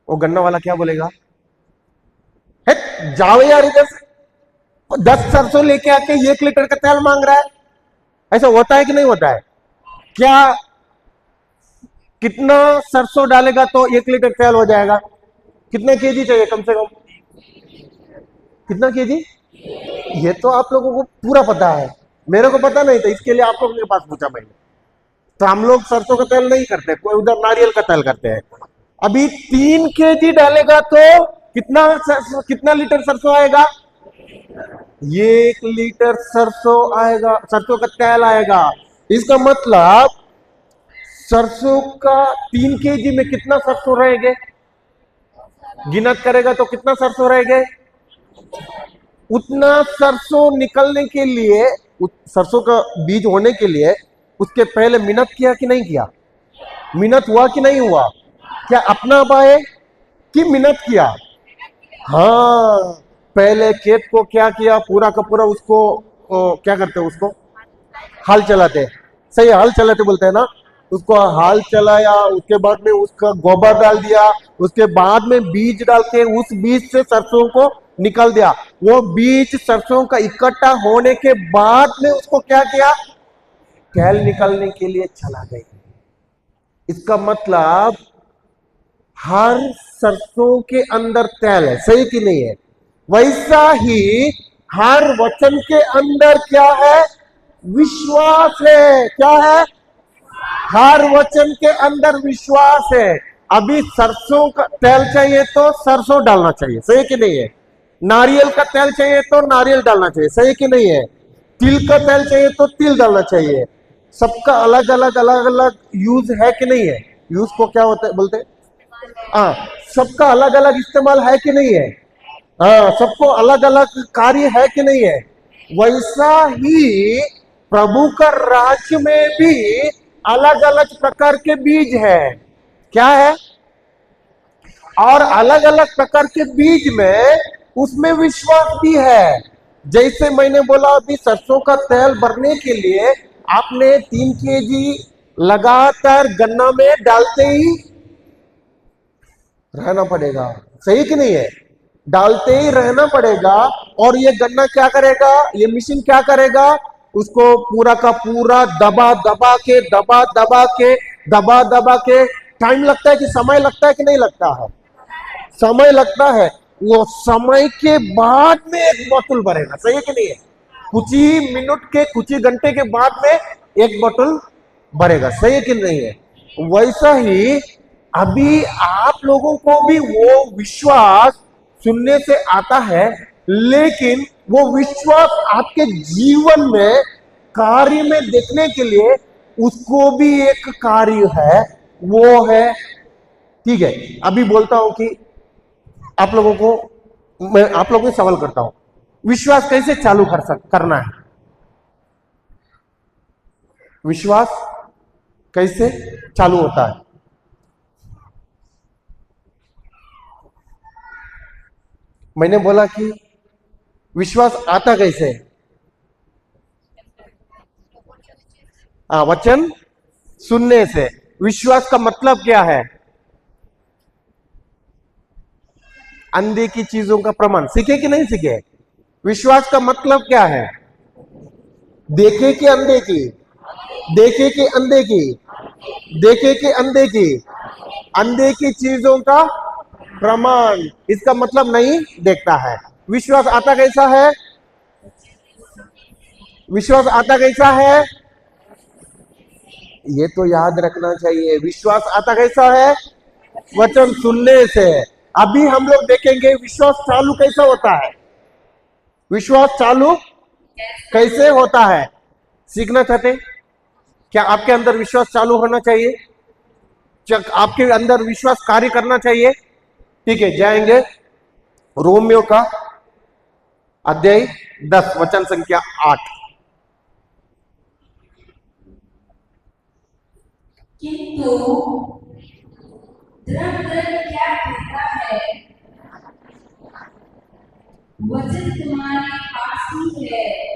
वो गन्ना वाला क्या बोलेगा? जाओ यार इधर से, 10 सरसों लेके आके 1 लीटर का तेल मांग रहा है। ऐसा होता है कि नहीं होता है? क्या कितना सरसों डालेगा तो 1 लीटर तेल हो जाएगा? कितने केजी चाहिए कम से कम? कितना केजी? ये तो आप लोगों को पूरा पता है, मेरे को पता नहीं था, इसके लिए आप लोगों के पास पूछा मैंने। तो हम लोग सरसों का तेल नहीं करते, कोई उधर नारियल का तेल करते हैं। अभी 3 केजी डालेगा तो कितना लीटर सरसों आएगा? 1 लीटर सरसों आएगा, सरसों का तेल आएगा। इसका मतलब सरसों का 3 केजी में कितना सरसों रहेंगे? गिनत करेगा तो कितना सरसों रहेंगे? उतना सरसों निकलने के लिए, सरसों का बीज होने के लिए उसके पहले मेहनत किया कि नहीं किया? मेहनत हुआ कि नहीं हुआ? क्या अपना बाए कि मेहनत किया? हाँ, पहले खेत को क्या किया, पूरा का पूरा उसको क्या करते हैं, उसको हल चलाते, सही हल चलाते बोलते हैं ना, उसको हल चलाया, उसके बाद में उसका गोबर डाल दिया, उसके बाद में बीज डाल के उस बीज से सरसों को निकल दिया। वो बीज सरसों का इकट्ठा होने के बाद में उसको क्या किया? तेल निकलने के लिए चला गया। इसका मतलब हर सरसों के अंदर तेल है, सही कि नहीं है? वैसा ही हर वचन के अंदर क्या है? विश्वास है। क्या है? हर वचन के अंदर विश्वास है। अभी सरसों का तेल चाहिए तो सरसों डालना चाहिए, सही कि नहीं है? नारियल का तेल चाहिए तो नारियल डालना चाहिए, सही कि नहीं है? तिल का तेल चाहिए तो तिल डालना चाहिए। सबका अलग अलग यूज है कि नहीं है? यूज को क्या होता है बोलते हैं? हाँ, सबका अलग अलग इस्तेमाल है कि नहीं है? हाँ, सबको अलग अलग कार्य है कि नहीं है? वैसा ही प्रभु का राज्य में भी अलग अलग प्रकार के बीज है। क्या है? और अलग अलग प्रकार के बीज में उसमें विश्वास भी है। जैसे मैंने बोला, अभी सरसों का तेल भरने के लिए आपने 3 केजी लगातार गन्ना में डालते ही रहना पड़ेगा, सही कि नहीं है? डालते ही रहना पड़ेगा। और ये गन्ना क्या करेगा? ये मशीन क्या करेगा? उसको पूरा का पूरा दबा दबा के टाइम लगता है कि समय लगता है कि नहीं लगता है? समय लगता है। वो समय के बाद में एक बोतल भरेगा, सही कि नहीं है? कुछ ही मिनट के, कुछ ही घंटे के बाद में एक बोतल भरेगा, सही कि नहीं है? वैसा ही अभी आप लोगों को भी वो विश्वास सुनने से आता है, लेकिन वो विश्वास आपके जीवन में कार्य में देखने के लिए उसको भी एक कार्य है, वो है, ठीक है। अभी बोलता हूं कि आप लोगों को, मैं आप लोगों से सवाल करता हूं, विश्वास कैसे चालू करना है? विश्वास कैसे चालू होता है? मैंने बोला कि विश्वास आता कैसे? वचन सुनने से। विश्वास का मतलब क्या है? अंधे की चीजों का प्रमाण। सीखे कि नहीं सीखे? विश्वास का मतलब क्या है? देखे कि अंधे की, देखे कि अंधे की, देखे कि अंधे की, अंधे की चीजों का प्रमाण, इसका मतलब नहीं देखता है। विश्वास आता कैसा है? विश्वास आता कैसा है? ये तो याद रखना चाहिए। विश्वास आता कैसा है? वचन सुनने से। अभी हम लोग देखेंगे विश्वास चालू कैसा होता है। विश्वास चालू कैसे होता है सीखना चाहते? क्या आपके अंदर विश्वास चालू होना चाहिए? क्या आपके अंदर विश्वास कार्य करना चाहिए? ठीक है, जाएंगे रोमियो का अध्याय 10 वचन संख्या 8। किंतु धर्म क्या कहता है? वचन तुम्हारे पास ही है।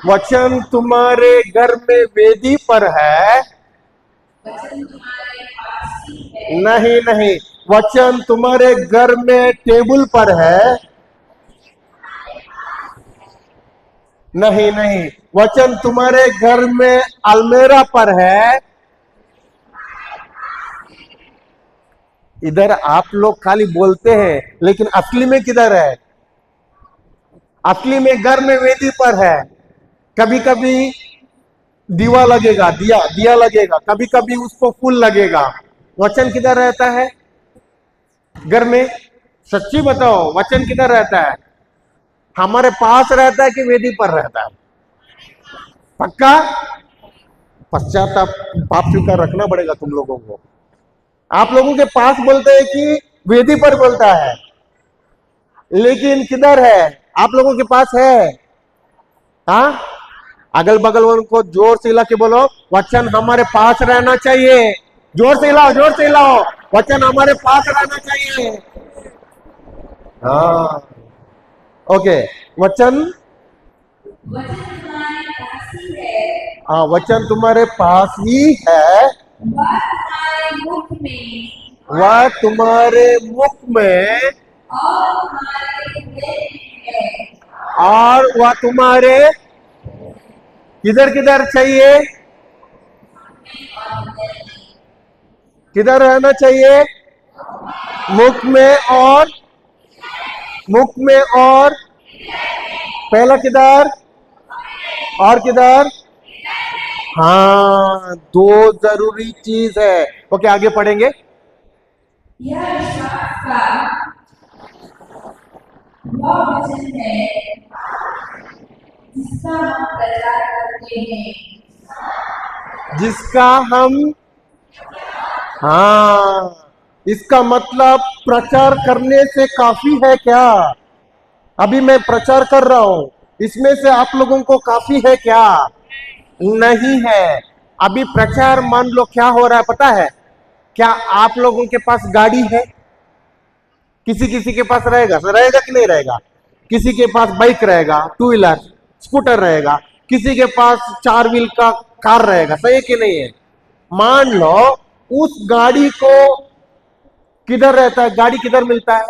वचन तुम्हारे घर में वेदी पर है। वचन तुम्हारे पास ही है। नहीं नहीं, वचन तुम्हारे घर में टेबल पर है। नहीं नहीं, वचन तुम्हारे घर में अलमेरा पर है। इधर आप लोग खाली बोलते हैं, लेकिन असली में किधर है? असली में घर में वेदी पर है। कभी कभी दीवा लगेगा, दिया लगेगा, कभी कभी उसको फूल लगेगा। वचन किधर रहता है? घर में। सच्ची बताओ, वचन किधर रहता है? हमारे पास रहता है कि वेदी पर रहता है? पक्का? पश्चाताप पाप स्वीकार रखना पड़ेगा तुम लोगों को। आप लोगों के पास बोलते हैं कि वेदी पर बोलता है, लेकिन किधर है? आप लोगों के पास है? हाँ, अगल बगल उनको जोर से हिला के बोलो, वचन हमारे पास रहना चाहिए। जोर से हिलाओ, जोर से हिलाओ, वचन हमारे पास रहना चाहिए। हाँ, ओके। वचन वचन तुम्हारे पास ही है। हाँ, वचन तुम्हारे पास ही है। वह तुम्हारे मुख में वह तुम्हारे मुख में और तुम्हारे हृदय में है। और वह तुम्हारे किधर किधर चाहिए? किधर रहना चाहिए? मुख में और मुख में और पहला किधर और किधर? हाँ, दो जरूरी चीज है। ओके, आगे पढ़ेंगे। यह विश्वास का वह वचन है जिसका हम प्रचार करते हैं। जिसका हम हाँ, इसका मतलब प्रचार करने से काफी है क्या? अभी मैं प्रचार कर रहा हूं, इसमें से आप लोगों को काफी है क्या? नहीं है। अभी प्रचार मान लो क्या हो रहा है पता है? क्या आप लोगों के पास गाड़ी है? किसी किसी के पास रहेगा, रहेगा कि नहीं रहेगा? किसी के पास बाइक रहेगा, टू व्हीलर स्कूटर रहेगा, किसी के पास 4 व्हील का कार रहेगा, सही है कि नहीं है? मान लो उस गाड़ी को किधर रहता है? गाड़ी किधर मिलता है?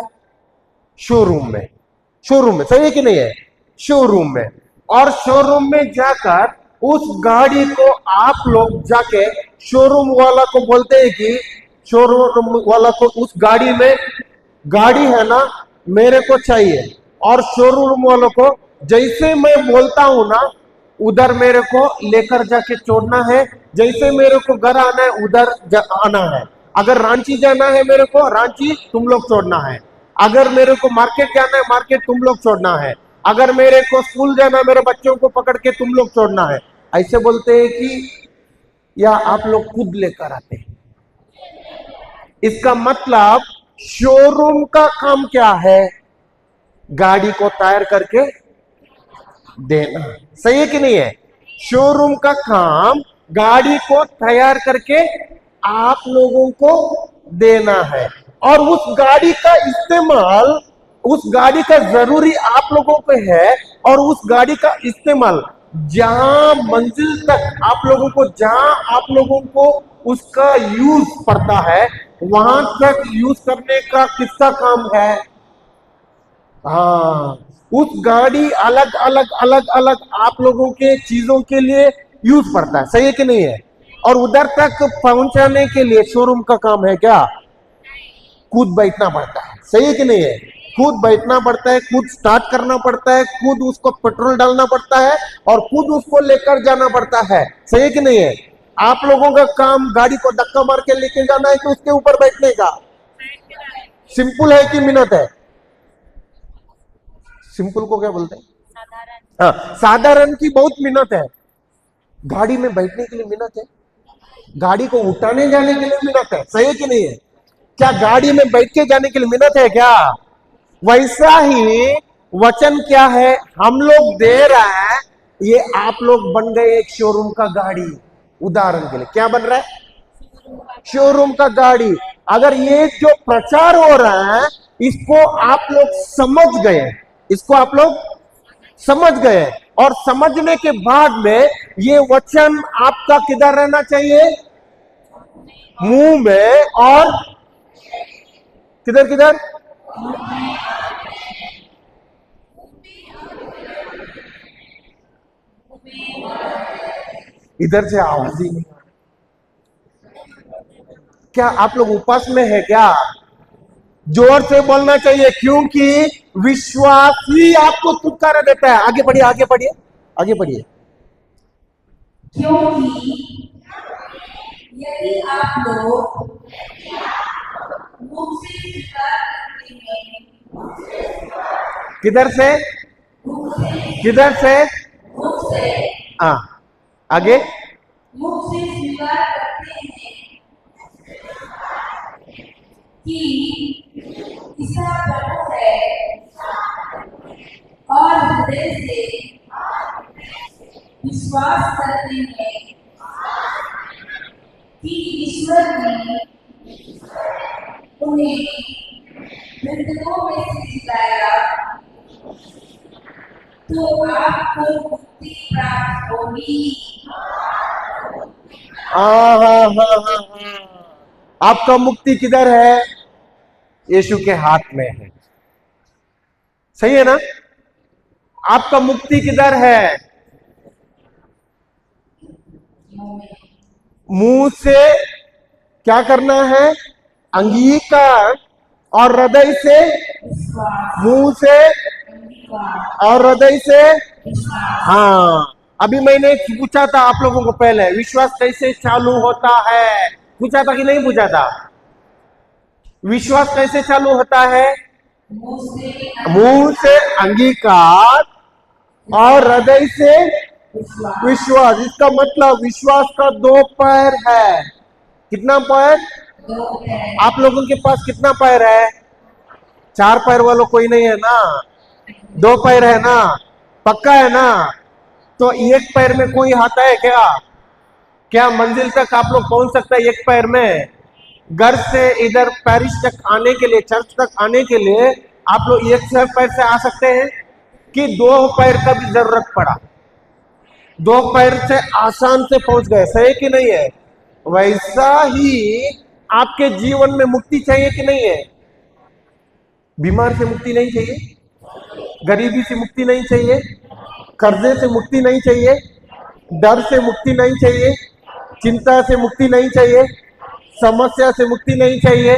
शोरूम में। शोरूम में, सही है कि नहीं है? शोरूम में। और शोरूम में जाकर उस गाड़ी को आप लोग जाके शोरूम वाला को बोलते हैं कि शोरूम वाला को उस गाड़ी में गाड़ी है ना, मेरे को चाहिए। और शोरूम वालों को जैसे मैं बोलता हूं ना, उधर मेरे को लेकर जाके छोड़ना है। जैसे मेरे को घर आना है उधर आना है। अगर रांची जाना है मेरे को, रांची तुम लोग छोड़ना है। अगर मेरे को मार्केट जाना है, मार्केट तुम लोग छोड़ना है। अगर मेरे को स्कूल जाना है, मेरे बच्चों को पकड़ के तुम लोग छोड़ना है। ऐसे बोलते हैं कि या आप लोग खुद लेकर आते हैं। इसका मतलब शोरूम का काम क्या है? गाड़ी को तैयार करके देना, सही है कि नहीं है? शोरूम का काम गाड़ी को तैयार करके आप लोगों को देना है। और उस गाड़ी का इस्तेमाल, उस गाड़ी का जरूरी आप लोगों पे है। और उस गाड़ी का इस्तेमाल जहां मंजिल तक आप लोगों को, जहां आप लोगों को उसका यूज पड़ता है, वहां तक यूज करने का किसका काम है? हाँ, उस गाड़ी अलग अलग अलग अलग आप लोगों के चीजों के लिए यूज पड़ता है, सही है कि नहीं है? और उधर तक पहुंचाने के लिए शोरूम का काम है क्या? खुद बैठना पड़ता है, सही है कि नहीं है? खुद बैठना पड़ता है, खुद स्टार्ट करना पड़ता है, खुद उसको पेट्रोल डालना पड़ता है और खुद उसको लेकर जाना पड़ता है, सही है कि नहीं है? आप लोगों का काम गाड़ी को धक्का मार के लेके जाना है कि उसके ऊपर बैठने का? सिंपल है कि मेहनत है? सिंपल को क्या बोलते हैं? हाँ, साधारण की बहुत मेहनत है। गाड़ी में बैठने के लिए मेहनत है, गाड़ी को उठाने जाने के लिए मेहनत है, सही है कि नहीं है? क्या गाड़ी में बैठ के जाने के लिए मेहनत है क्या? वैसा ही वचन क्या है हम लोग दे रहे हैं, ये आप लोग बन गए एक शोरूम का गाड़ी। उदाहरण के लिए क्या बन रहा है? शोरूम का गाड़ी। अगर ये जो प्रचार हो रहा है इसको आप लोग समझ गए, इसको आप लोग समझ गए, और समझने के बाद में ये वचन आपका किधर रहना चाहिए? मुंह में, और किधर किधर? इधर से आवाज ही नहीं। क्या आप लोग उपास में है क्या? जोर से बोलना चाहिए, क्योंकि विश्वास ही आपको छुटकारा देता है। आगे बढ़िए, आगे बढ़िए, आगे बढ़िए। क्योंकि यदि आप लोग मुख से स्वीकार करते हैं, किधर से? किधर से? मुख से, हाँ, आगे। मुख से स्वीकार करते हैं कि ईसा प्रभु है और हृदय से विश्वास करते हैं कि ईश्वर ने उन्हें मृतकों में से जिलाया, तो आपको मुक्ति प्राप्त होगी। आपका मुक्ति किधर है? यीशु के हाथ में है, सही है ना? आपका मुक्ति किधर है? मुंह से क्या करना है? अंगीकार, और हृदय से, मुंह से और हृदय से। हाँ, अभी मैंने पूछा था आप लोगों को पहले, विश्वास कैसे चालू होता है? पूछा था कि नहीं पूछा था? विश्वास कैसे चालू होता है? मुंह से अंगीकार और हृदय से विश्वास। इसका मतलब विश्वास का दो पैर है। कितना पैर? आप लोगों के पास कितना पैर है? चार पैर वालों कोई नहीं है ना? दो पैर है ना? पक्का है ना? तो एक पैर में कोई आता है क्या? क्या मंजिल तक आप लोग पहुंच सकते हैं एक पैर में? घर से इधर पेरिस तक आने के लिए, चर्च तक आने के लिए आप लोग एक पैर से आ सकते हैं कि दो पैर का भी जरूरत पड़ा? दो पैर से आसान से पहुंच गए, सही कि नहीं है? वैसा ही आपके जीवन में मुक्ति चाहिए कि नहीं है? बीमार से मुक्ति नहीं चाहिए, गरीबी से मुक्ति नहीं चाहिए, कर्जे से मुक्ति नहीं चाहिए, डर से मुक्ति नहीं चाहिए, चिंता से मुक्ति नहीं चाहिए, समस्या से मुक्ति नहीं चाहिए,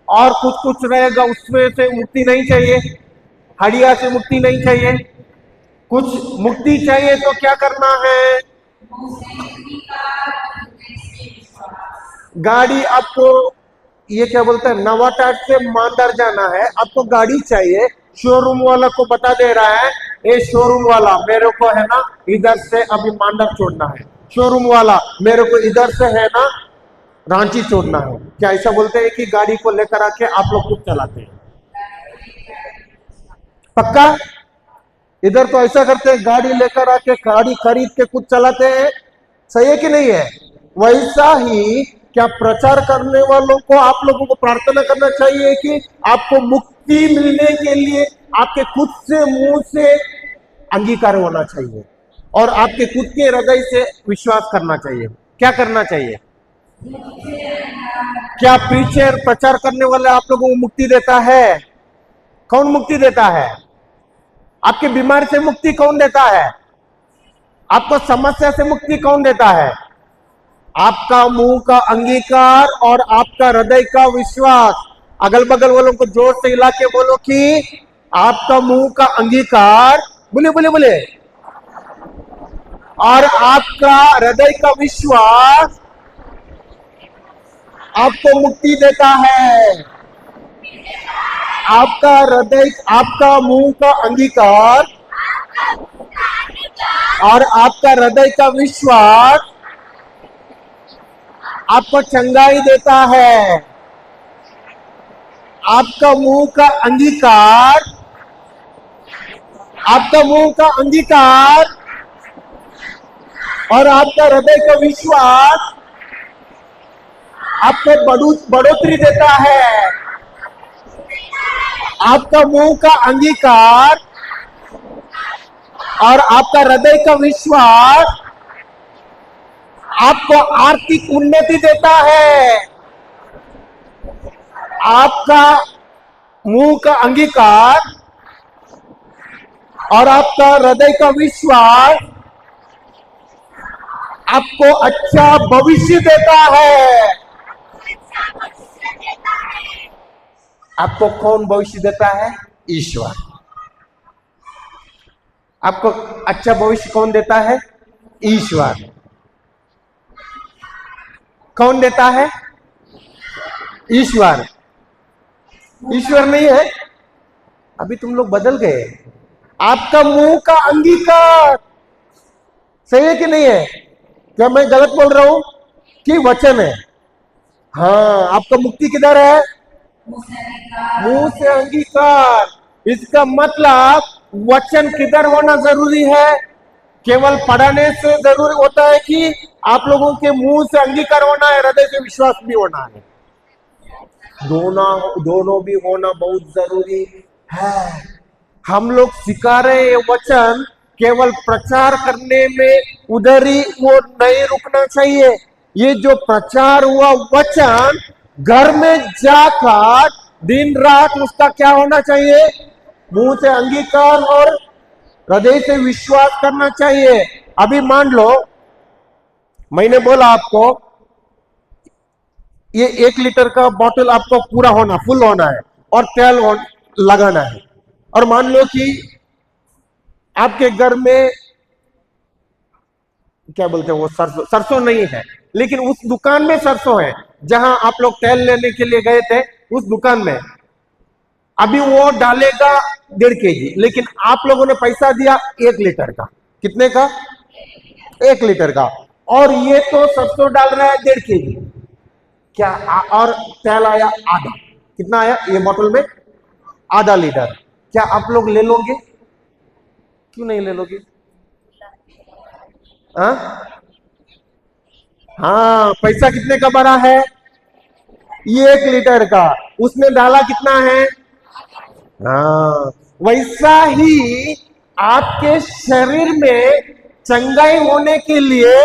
और कुछ कुछ रहेगा उसमें से मुक्ति नहीं चाहिए, हड्डियां से मुक्ति नहीं चाहिए। कुछ मुक्ति चाहिए तो क्या करना है? गाड़ी आपको, ये क्या बोलते हैं, नवाटाट से मांडर जाना है, आपको गाड़ी चाहिए। शोरूम वाला को बता दे रहा है, ए शोरूम वाला मेरे को है ना इधर से अभी मांडर छोड़ना है, शोरूम वाला मेरे को इधर से है ना रांची छोड़ना है। क्या ऐसा बोलते हैं कि गाड़ी को लेकर आके आप लोग खुद चलाते हैं? पक्का? इधर तो ऐसा करते हैं, गाड़ी लेकर आके गाड़ी खरीद के खुद चलाते हैं, सही है कि नहीं है? वैसा ही क्या प्रचार करने वालों को आप लोगों को प्रार्थना करना चाहिए कि आपको मुक्ति मिलने के लिए आपके खुद से मुंह से अंगीकार होना चाहिए और आपके खुद के हृदय से विश्वास करना चाहिए। क्या करना चाहिए? क्या पीछे प्रचार करने वाले आप लोगों को मुक्ति देता है? कौन मुक्ति देता है? आपके बीमारी से मुक्ति कौन देता है? आपको समस्या से मुक्ति कौन देता है? आपका मुंह का अंगीकार और आपका हृदय का विश्वास। अगल बगल वालों को जोर से हिला के बोलो कि आपका मुंह का अंगीकार, बोले बोले बोले, और आपका हृदय का विश्वास आपको मुक्ति देता है। आपका हृदय, आपका मुंह का अंगीकार और आपका हृदय का विश्वास आपको चंगाई देता है। आपका मुंह का अंगीकार, आपका मुंह का अंगीकार और आपका हृदय का विश्वास आपको बढ़ोतरी देता है। आपका मुंह का अंगीकार और आपका हृदय का विश्वास आपको आर्थिक उन्नति देता है। आपका मुंह का अंगीकार और आपका हृदय का विश्वास आपको अच्छा भविष्य देता है। आपको कौन भविष्य देता है? ईश्वर। आपको अच्छा भविष्य कौन देता है? ईश्वर। कौन देता है? ईश्वर। ईश्वर नहीं है? अभी तुम लोग बदल गए। आपका मुंह का अंगीकार सही है कि नहीं है? क्या मैं गलत बोल रहा हूं कि वचन है? हाँ, आपका मुक्ति किधर है? मुंह से अंगीकार। इसका मतलब वचन किधर होना जरूरी है? केवल पढ़ने से जरूरी होता है कि आप लोगों के मुंह से अंगीकार होना है, हृदय से विश्वास भी होना है। दोनों भी होना बहुत जरूरी है। हम लोग सिखा रहे हैं वचन, केवल प्रचार करने में उधर ही वो नहीं रुकना चाहिए। ये जो प्रचार हुआ वचन घर में जाकर दिन रात उसका क्या होना चाहिए? मुंह से अंगीकार और हृदय से विश्वास करना चाहिए। अभी मान लो मैंने बोला आपको ये 1 लीटर का बोतल आपको पूरा होना, फुल होना है और तेल लगाना है। और मान लो कि आपके घर में क्या बोलते हैं वो सरसों नहीं है, लेकिन उस दुकान में सरसों है जहां आप लोग तेल लेने के लिए गए थे। उस दुकान में अभी वो डालेगा 1.5 kg, लेकिन आप लोगों ने पैसा दिया 1 लीटर का। कितने का? 1 लीटर का। और ये तो सरसों डाल रहा है 1.5 kg। क्या और तेल आया आधा। कितना आया ये बोतल में? आधा लीटर। क्या आप लोग ले लोगे? क्यों नहीं ले लोगे? हाँ, पैसा कितने का भरा है? 1 लीटर का। उसने डाला कितना है? हाँ, वैसा ही आपके शरीर में चंगाई होने के लिए,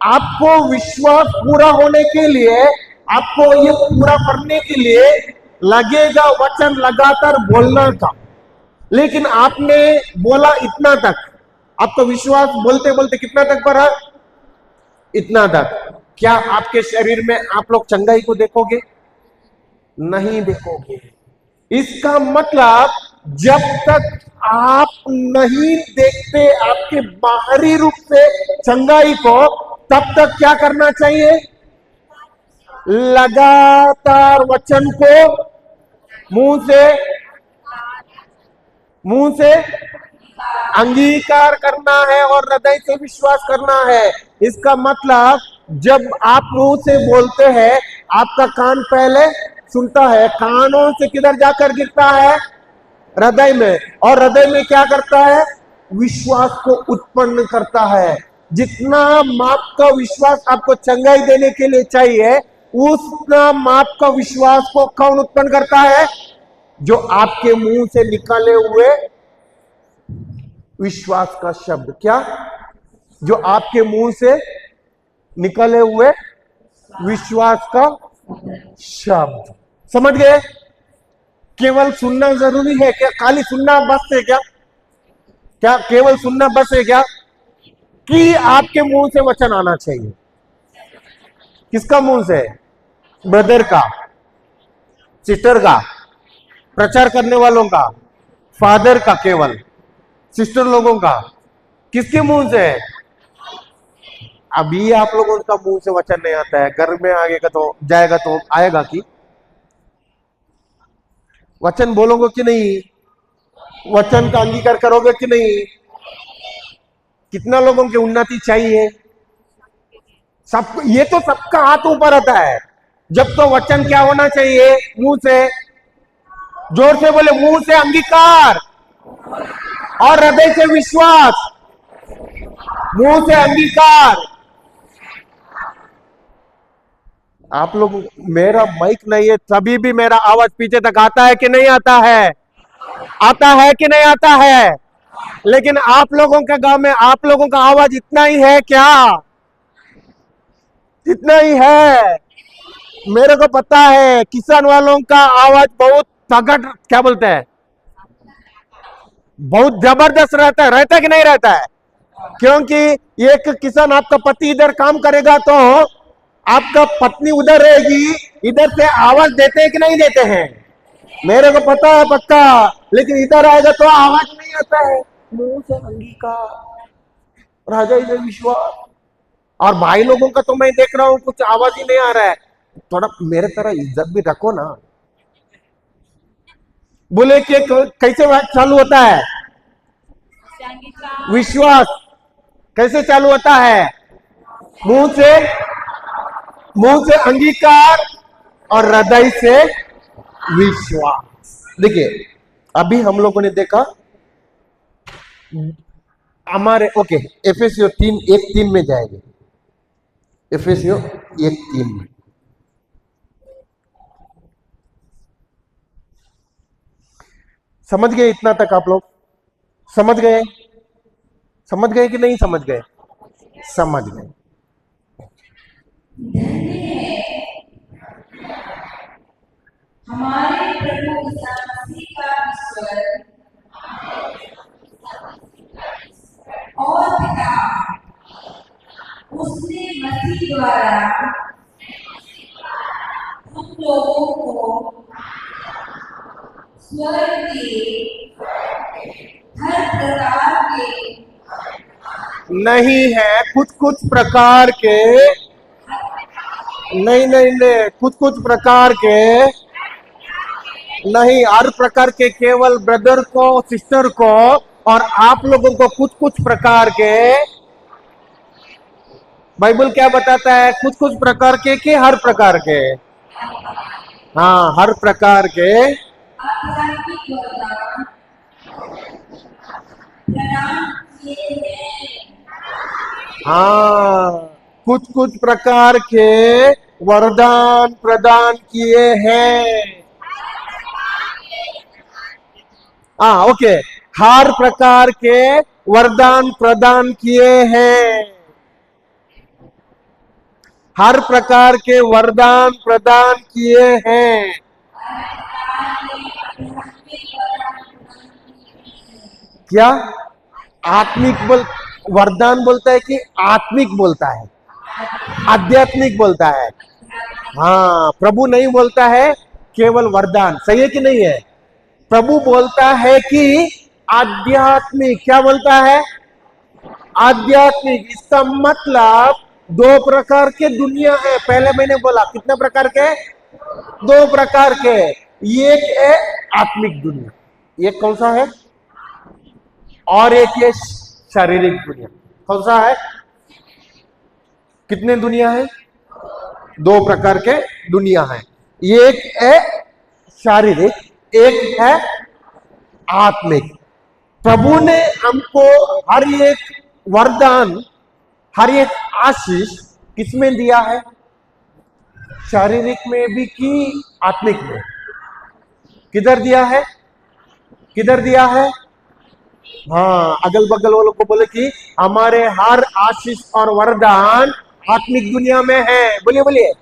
आपको विश्वास पूरा होने के लिए, आपको ये पूरा करने के लिए लगेगा वचन लगातार बोलना का। लेकिन आपने बोला इतना तक, आपका विश्वास बोलते बोलते कितना तक बढ़ा? इतना तक। क्या आपके शरीर में आप लोग चंगाई को देखोगे? नहीं देखोगे। इसका मतलब जब तक आप नहीं देखते आपके बाहरी रूप से चंगाई को, तब तक क्या करना चाहिए? लगातार वचन को मुंह से अंगीकार करना है और हृदय से विश्वास करना है। इसका मतलब जब आप मुंह से बोलते हैं, आपका कान पहले सुनता है, कानों से किधर जाकर गिरता है? हृदय में। और हृदय में क्या करता है? विश्वास को उत्पन्न करता है। जितना माप का विश्वास आपको चंगाई देने के लिए चाहिए, उतना माप का विश्वास को कौन उत्पन्न करता है? जो आपके मुंह से निकाले हुए विश्वास का शब्द। क्या? जो आपके मुंह से निकले हुए विश्वास का शब्द। समझ गए? केवल सुनना जरूरी है क्या? खाली सुनना बस है क्या? क्या केवल सुनना बस है क्या? कि आपके मुंह से वचन आना चाहिए। किसका मुंह से? ब्रदर का। सिस्टर का, प्रचार करने वालों का, फादर का, केवल सिस्टर लोगों का, किसके मुंह से? अभी आप लोगों का मुंह से वचन नहीं आता है, घर में आएगा तो जाएगा तो आएगा कि वचन बोलोगे कि नहीं? वचन का अंगीकार करोगे कि नहीं? कितना लोगों की उन्नति चाहिए? सब, ये तो सबका हाथ ऊपर आता है। जब तो वचन क्या होना चाहिए? मुंह से, जोर से बोले, मुंह से अंगीकार और हृदय से विश्वास। मुंह से अंगीकार। आप लोग, मेरा माइक नहीं है तभी भी मेरा आवाज पीछे तक आता है कि नहीं आता है? आता है कि नहीं आता है? लेकिन आप लोगों के गांव में आप लोगों का आवाज इतना ही है क्या? इतना ही है? मेरे को पता है किसान वालों का आवाज बहुत तगड़, क्या बोलते हैं, बहुत जबरदस्त रहता है। रहता है कि नहीं रहता है? क्योंकि एक किसान, आपका पति इधर काम करेगा तो आपका पत्नी उधर रहेगी, इधर से आवाज देते हैं कि नहीं देते हैं? मेरे को पता है पक्का। लेकिन इधर आएगा तो आवाज नहीं आता है। मुंह से अंगीकार, राजा इधर विश्वास। और भाई लोगों का तो मैं देख रहा हूं कुछ आवाज ही नहीं आ रहा है। थोड़ा मेरे तरह इज्जत भी रखो ना। बोले कि कैसे बात चालू होता है? विश्वास। कैसे चालू होता है? मुंह से, मुंह से अंगीकार और हृदय से विश्वास। देखिए, अभी हम लोगों ने देखा हमारे, ओके, एफएससीओ 3:1-3 में जाएंगे। एफएससीओ 1:3 में समझ गए? इतना तक आप लोग समझ गए? समझ गए कि नहीं समझ गए? समझ गए। हमारे प्रभु ईसा मसीह का ईश्वर और पिता, उसने मसीह द्वारा हम लोगों को स्वर्ग के हर प्रकार के, नहीं है कुछ प्रकार के, नहीं, कुछ प्रकार के नहीं, हर प्रकार के, केवल ब्रदर को, सिस्टर को और आप लोगों को कुछ प्रकार के। बाइबल क्या बताता है? कुछ प्रकार के कि हर प्रकार के? हाँ, हर प्रकार के आध्यात्मिक वरदान प्रदान किए हैं। हाँ, कुछ प्रकार के वरदान प्रदान किए हैं। हाँ, ओके, हर प्रकार के वरदान प्रदान किए हैं। हर प्रकार के वरदान प्रदान किए हैं। क्या आत्मिक वरदान बोलता है कि आत्मिक बोलता है? आध्यात्मिक बोलता है। हाँ, प्रभु नहीं बोलता है केवल वरदान। सही है कि नहीं है? प्रभु बोलता है कि आध्यात्मिक। क्या बोलता है? आध्यात्मिक। इसका मतलब 2 प्रकार के दुनिया है। पहले मैंने बोला कितने प्रकार के? 2 प्रकार के। एक है आत्मिक दुनिया, एक कौन सा है? और एक है शारीरिक दुनिया। कौन सा है? कितने दुनिया है? 2 प्रकार के दुनिया है। एक है शारीरिक, एक है आत्मिक। प्रभु ने हमको हर एक वरदान, हर एक आशीष किसमें दिया है? शारीरिक में भी कि आत्मिक में? किधर दिया है? किधर दिया है? हाँ, अगल बगल वालों को बोले कि हमारे हर आशीष और वरदान आत्मिक दुनिया में है। बोलिए बोलिए,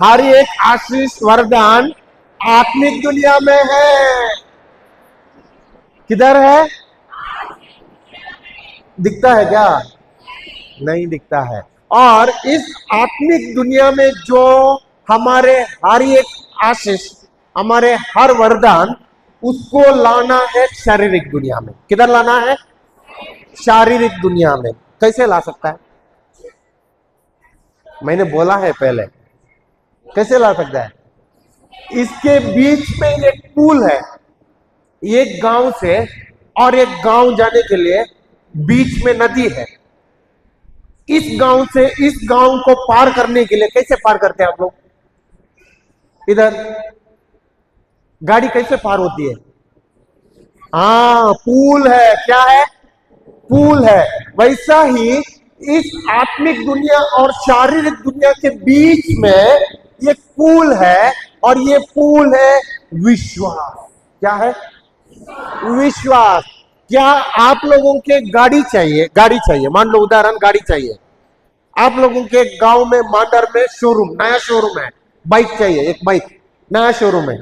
हर एक आशीष वरदान आत्मिक दुनिया में है। किधर है? दिखता है क्या? नहीं दिखता है। और इस आत्मिक दुनिया में जो हमारे हर एक आशीष, हमारे हर वरदान, उसको लाना है शारीरिक दुनिया में। किधर लाना है? शारीरिक दुनिया में। कैसे ला सकता है? मैंने बोला है पहले, कैसे ला सकता है? इसके बीच में एक पुल है, एक गांव से और एक गांव जाने के लिए बीच में नदी है। इस गांव से इस गांव को पार करने के लिए कैसे पार करते हैं आप लोग? इधर गाड़ी कैसे पार होती है? हाँ, पुल है। क्या है? पुल है। वैसा ही इस आत्मिक दुनिया और शारीरिक दुनिया के बीच में एक पुल है, और ये पुल है विश्वास। क्या है? विश्वास। क्या आप लोगों के गाड़ी चाहिए? गाड़ी चाहिए, मान लो उदाहरण, गाड़ी चाहिए। आप लोगों के गांव में मांडर में शोरूम, नया शोरूम है, बाइक चाहिए, एक बाइक नया शोरूम है।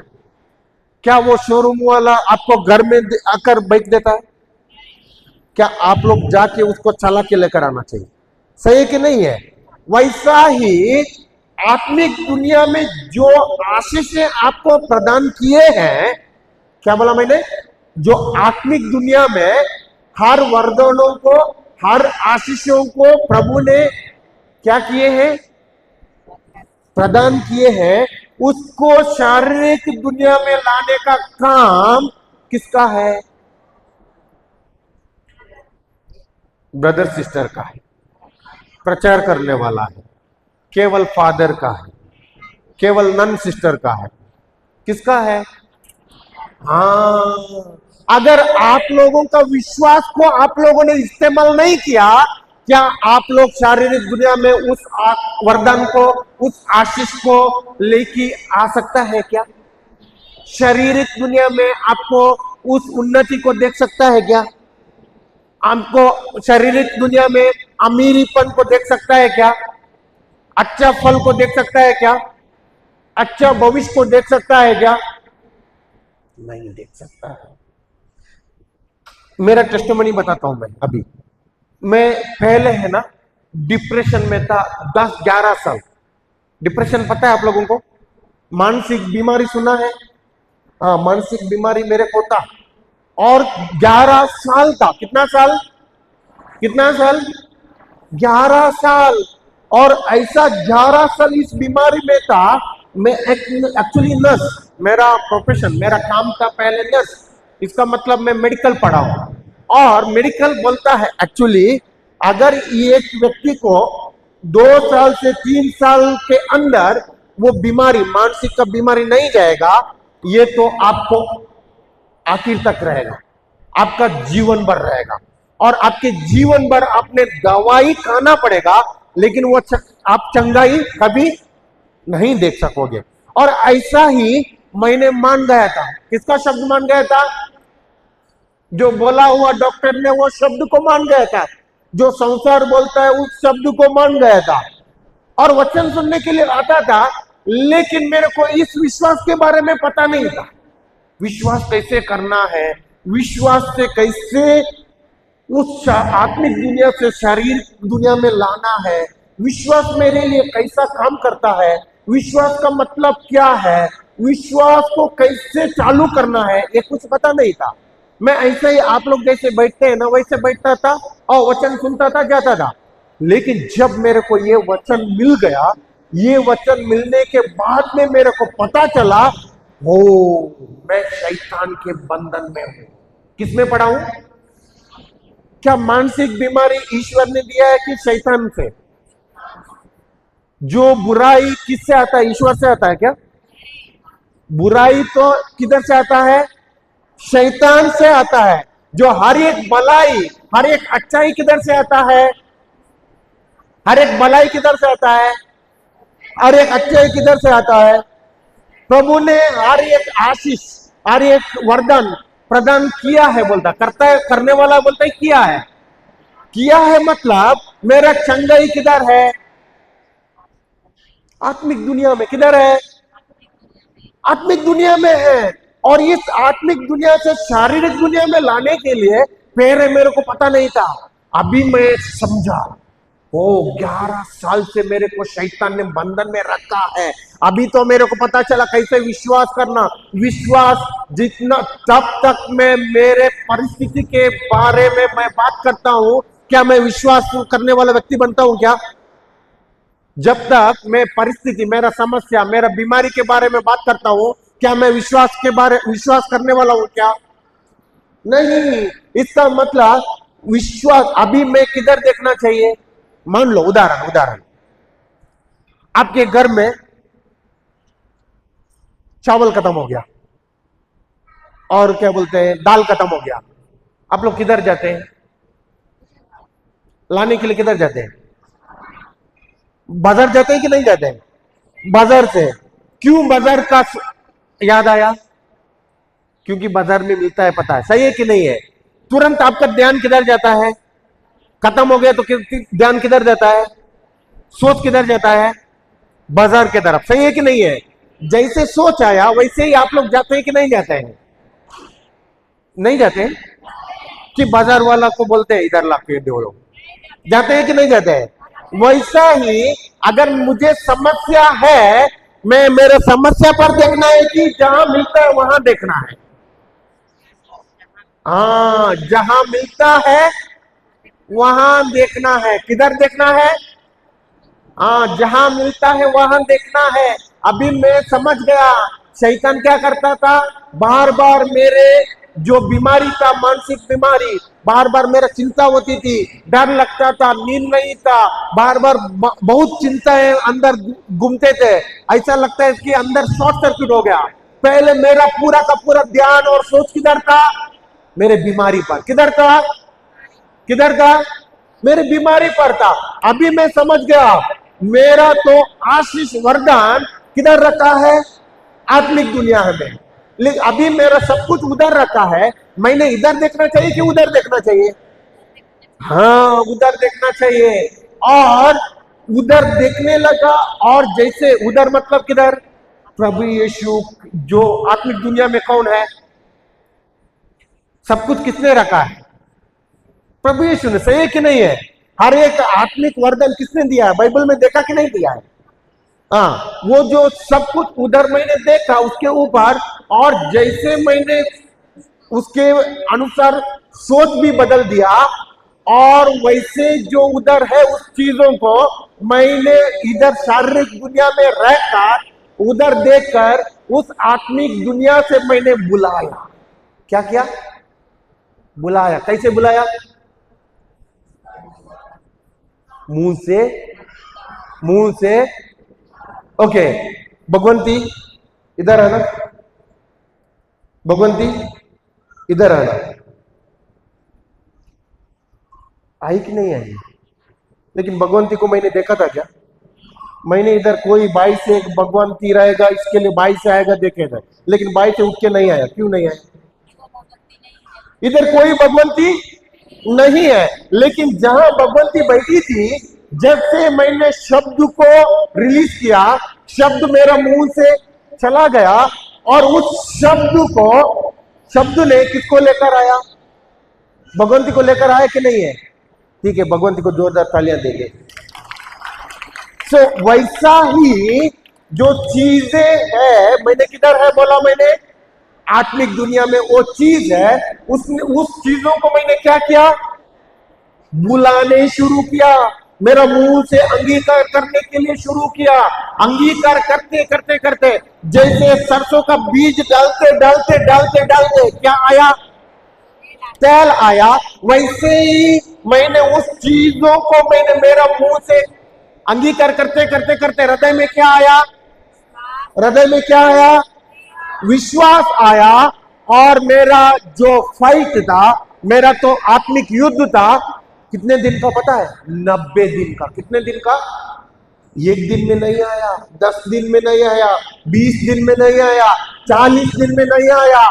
क्या वो शोरूम वाला आपको घर में आकर बाइक देता है? क्या आप लोग जाके उसको चला के लेकर आना चाहिए? सही है कि नहीं है? वैसा ही आत्मिक दुनिया में जो आशीषें आपको प्रदान किए हैं, क्या बोला मैंने? जो आत्मिक दुनिया में हर वरदानों को, हर आशीषों को प्रभु ने क्या किए हैं? प्रदान किए हैं। उसको शारीरिक दुनिया में लाने का काम किसका है? ब्रदर सिस्टर का है, प्रचार करने वाला है। केवल फादर का है, केवल नन सिस्टर का है। किसका है? हाँ, अगर आप लोगों का विश्वास को आप लोगों ने इस्तेमाल नहीं किया, क्या आप लोग शारीरिक दुनिया में उस वरदान को, उस आशीष को लेके आ सकता है क्या? शारीरिक दुनिया में आपको उस उन्नति को देख सकता है क्या? आपको शारीरिक दुनिया में अमीरीपन को देख सकता है क्या? अच्छा फल को देख सकता है क्या? अच्छा भविष्य को देख सकता है क्या? नहीं देख सकता है। मेरा टेस्टिमनी बताता हूं मैं। अभी मैं पहले है ना डिप्रेशन में था, 10-11 साल। डिप्रेशन पता है आप लोगों को? मानसिक बीमारी सुना है? हाँ, मानसिक बीमारी मेरे को था, और 11 साल था। कितना साल? कितना साल? 11 साल। और ऐसा 11 साल इस बीमारी में था। मैं एक्चुअली नर्स, मेरा प्रोफेशन, मेरा काम था पहले नर्स। इसका मतलब मैं मेडिकल पढ़ा हूं, और मेडिकल बोलता है एक्चुअली अगर एक व्यक्ति को 2 साल से 3 साल के अंदर वो बीमारी, मानसिक का बीमारी नहीं जाएगा, ये तो आपको आखिर तक रहेगा, आपका जीवन भर रहेगा, और आपके जीवन भर आपने दवाई खाना पड़ेगा, लेकिन वो आप चंगाई कभी नहीं देख सकोगे। और ऐसा ही मैंने मान गया था। किसका शब्द मान गया था? जो बोला हुआ डॉक्टर ने वो शब्द को मान गया था, जो संसार बोलता है उस शब्द को मान गया था, और वचन सुनने के लिए आता था, लेकिन मेरे को इस विश्वास के बारे में पता नहीं था। विश्वास कैसे करना है, विश्वास से कैसे उस आत्मिक दुनिया से शारीरिक दुनिया में लाना है, विश्वास मेरे लिए कैसा काम करता है, विश्वास का मतलब क्या है, विश्वास को कैसे चालू करना है, ये कुछ पता नहीं था। मैं ऐसे ही आप लोग जैसे बैठते हैं ना, वैसे बैठता था और वचन सुनता था, जाता था। लेकिन जब मेरे को ये वचन मिल गया, ये वचन मिलने के बाद में मेरे को पता चला, हो मैं शैतान के बंधन में हूं। किसमें पड़ा हूं? क्या मानसिक बीमारी ईश्वर ने दिया है कि शैतान से? जो बुराई किससे आता है? ईश्वर से आता है क्या? बुराई तो किधर से आता है? शैतान से आता है। जो हर एक भलाई, हर एक अच्छाई किधर से आता है? हर एक भलाई किधर से आता है? हर एक अच्छाई किधर से आता है? प्रभु ने हर एक आशीष, हर एक वरदान प्रदान किया है। बोलता करता है, करने वाला बोलता है किया है। किया है मतलब मेरा चंगाई किधर है? आत्मिक दुनिया में। किधर है? आत्मिक दुनिया में है। और इस आत्मिक दुनिया से शारीरिक दुनिया में लाने के लिए पहले मेरे को पता नहीं था, अभी मैं समझा। ओ 11 साल से मेरे को शैतान ने बंधन में रखा है, अभी तो मेरे को पता चला कैसे विश्वास करना। विश्वास जितना, तब तक मैं मेरे परिस्थिति के बारे में मैं बात करता हूं, क्या मैं विश्वास करने वाला व्यक्ति बनता हूं क्या? जब तक मैं परिस्थिति, मेरा समस्या, मेरा बीमारी के बारे में बात करता हूं, क्या मैं विश्वास करने वाला हूं क्या? नहीं। इसका मतलब विश्वास, अभी मैं किधर देखना चाहिए? मान लो उदाहरण, आपके घर में चावल खत्म हो गया और क्या बोलते हैं, दाल खत्म हो गया, आप लोग किधर जाते हैं लाने के लिए? किधर जाते हैं? बाजार जाते हैं कि नहीं जाते हैं? बाजार से। क्यों बाजार का याद आया? क्योंकि बाजार में मिलता है, पता है, सही है कि नहीं है? तुरंत आपका ध्यान किधर जाता है? खत्म हो गया तो ध्यान किधर जाता है? सोच किधर जाता है? बाजार की तरफ, सही है कि नहीं है? जैसे सोच आया वैसे ही आप लोग जाते हैं कि नहीं जाते हैं? नहीं जाते हैं कि बाजार वाला को बोलते हैं इधर ला के दो, जाते हैं कि नहीं जाते हैं? वैसा ही अगर मुझे समस्या है, मैं मेरे समस्या पर देखना है कि जहां मिलता है वहां देखना है? हाँ, जहां मिलता है वहां देखना है। किधर देखना है? हाँ, जहां मिलता है वहां देखना है। अभी मैं समझ गया शैतान क्या करता था, बार बार मेरे जो बीमारी था, मानसिक बीमारी, बार बार मेरा चिंता होती थी, डर लगता था, नींद नहीं था, बार बार बहुत चिंताएं अंदर घूमते थे, ऐसा लगता है कि अंदर शॉर्ट सर्किट हो गया। पहले मेरा पूरा का पूरा ध्यान और सोच किधर था? मेरे बीमारी पर। किधर था? किधर था? मेरी बीमारी पर था। अभी मैं समझ गया मेरा तो आशीष वरदान किधर रखा है? आत्मिक दुनिया में। लेकिन अभी मेरा सब कुछ उधर रखा है, मैंने इधर देखना चाहिए कि उधर देखना चाहिए? हाँ, उधर देखना चाहिए। और उधर देखने लगा, और जैसे उधर मतलब किधर? प्रभु यीशु जो आत्मिक दुनिया में कौन है? सब कुछ किसने रखा है? प्रभु यीशु ने, सही है कि नहीं है? हर एक आत्मिक वरदान किसने दिया है? बाइबल में देखा कि नहीं दिया है? हाँ, वो जो सब कुछ उधर मैंने देखा उसके ऊपर, और जैसे मैंने उसके अनुसार सोच भी बदल दिया, और वैसे जो उधर है उस चीजों को मैंने इधर शारीरिक दुनिया में रहकर उधर देखकर उस आत्मिक दुनिया से मैंने बुलाया। क्या किया? बुलाया। कैसे बुलाया? मुंह से। ओके, भगवंती इधर है ना, भगवंती इधर है ना, आई कि नहीं आई? लेकिन भगवंती को मैंने देखा था क्या? मैंने इधर कोई बाई से एक भगवंती रहेगा इसके लिए बाई से आएगा देखे थे, लेकिन बाई से उठ के नहीं आया। क्यों नहीं आया? इधर कोई भगवंती नहीं है। लेकिन जहां भगवंती बैठी थी, जब से मैंने शब्द को रिलीज किया, शब्द मेरा मुंह से चला गया, और उस शब्द ने किसको लेकर आया? भगवंती को लेकर आया कि नहीं है? ठीक है, भगवंती को जोरदार तालियां देंगे। सो वैसा ही जो चीजें है, मैंने किधर है बोला? मैंने आत्मिक दुनिया में वो चीज है, उस चीजों को मैंने क्या किया? बुलाने शुरू किया। मेरा मुंह से अंगीकार करने के लिए शुरू किया। अंगीकार करते करते करते जैसे सरसों का बीज डालते डालते डालते डालते क्या आया? तेल आया। वैसे ही मैंने उस चीजों को मैंने मेरा मुंह से अंगीकार करते करते करते हृदय में क्या आया? हृदय में क्या आया? विश्वास आया। और मेरा जो फाइट था, मेरा तो आत्मिक युद्ध था, कितने दिन का पता है? 90 दिन का। कितने दिन का? एक दिन में नहीं आया, 10 दिन में नहीं आया, 20 दिन में नहीं आया, 40 दिन में नहीं आया,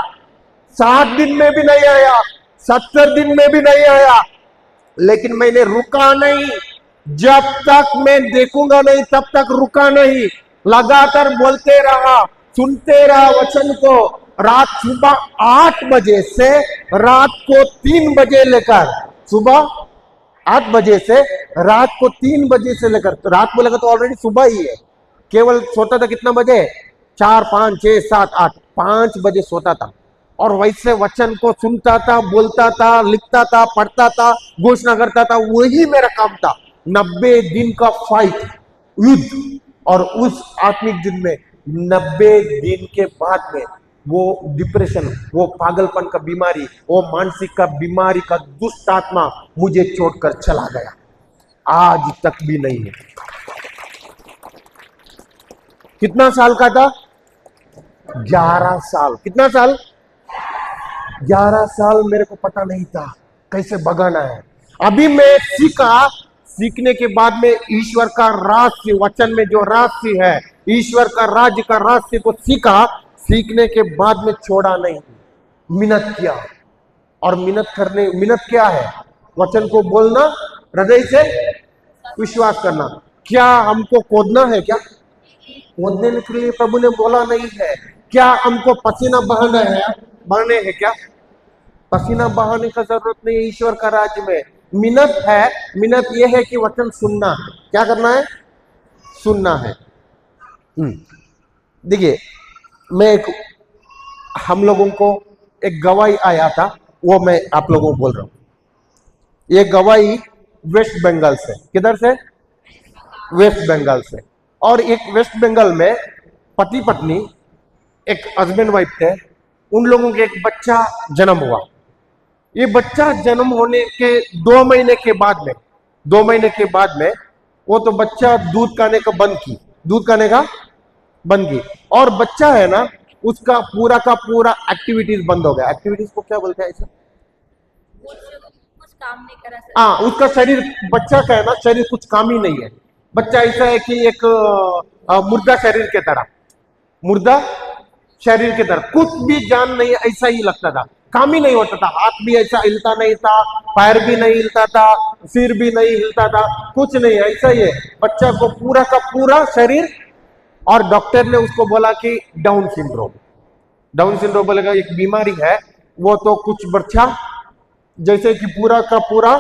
60 दिन में भी नहीं आया, 70 दिन में भी नहीं आया। लेकिन मैंने रुका नहीं। जब तक मैं देखूंगा नहीं तब तक रुका नहीं। लगातार बोलते रहा, सुनते रहा वचन को। रात सुबह 8 बजे से रात को 3 बजे लेकर सुबह 8 बजे से रात को 3 बजे से लेकर, तो रात को लेकर तो ऑलरेडी सुबह ही है, केवल सोता था कितना बजे, 4, 5, 6, 7, 8, 5 बजे सोता था। और वैसे वचन को सुनता था, बोलता था, लिखता था, पढ़ता था, घोषणा करता था। वही मेरा काम था। 90 दिन का फाइट, युद्ध। और उस आत्मिक दिन में 90 दिन के बाद में वो डिप्रेशन, वो पागलपन का बीमारी, वो मानसिक का बीमारी का दुष्ट आत्मा मुझे छोड़कर चला गया। आज तक भी नहीं है। कितना साल का था? 11 साल। कितना साल? 11 साल मेरे को पता नहीं था कैसे भगाना है। अभी मैं सीखा, सीखने के बाद में ईश्वर का रहस्य, वचन में जो रहस्य है, ईश्वर का राज्य का रहस्य को सीखा। सीखने के बाद में छोड़ा नहीं, मेहनत किया। और मेहनत क्या है? वचन को बोलना, हृदय से विश्वास करना। क्या हमको खोदना है? क्या खोदने के लिए प्रभु ने बोला नहीं है। क्या हमको पसीना बहाने हैं? क्या पसीना बहाने का जरूरत नहीं है ईश्वर का राज्य में। मेहनत है। मेहनत यह है कि वचन सुनना है। क्या करना है? सुनना है। देखिए, हम लोगों को एक गवाही आया था, वो मैं आप लोगों को बोल रहा हूं। ये गवाही वेस्ट बंगाल से। किधर से? वेस्ट बंगाल से। और एक वेस्ट बंगाल में पति पत्नी, एक हस्बैंड वाइफ थे, उन लोगों के एक बच्चा जन्म हुआ। ये बच्चा जन्म होने के 2 महीने के बाद में वो तो बच्चा दूध खाने का बंद की। और बच्चा है ना, उसका पूरा का पूरा एक्टिविटीज बंद हो गया। एक्टिविटीज को क्या बोलते हैं ऐसा? कुछ काम नहीं करा सर। हाँ, उसका शरीर, बच्चा का है ना, शरीर कुछ काम ही नहीं है। बच्चा ऐसा है कि एक मुर्दा शरीर के तरह कुछ भी जान नहीं, ऐसा ही लगता था। काम ही नहीं होता था। हाथ भी ऐसा हिलता नहीं था, पैर भी नहीं हिलता था, सिर भी नहीं हिलता था, कुछ नहीं, ऐसा ही है। बच्चा को पूरा का पूरा शरीर। और डॉक्टर ने उसको बोला कि डाउन सिंड्रोम बोलेगा, एक बीमारी है। वो तो कुछ बच्चा जैसे कि पूरा का पूरा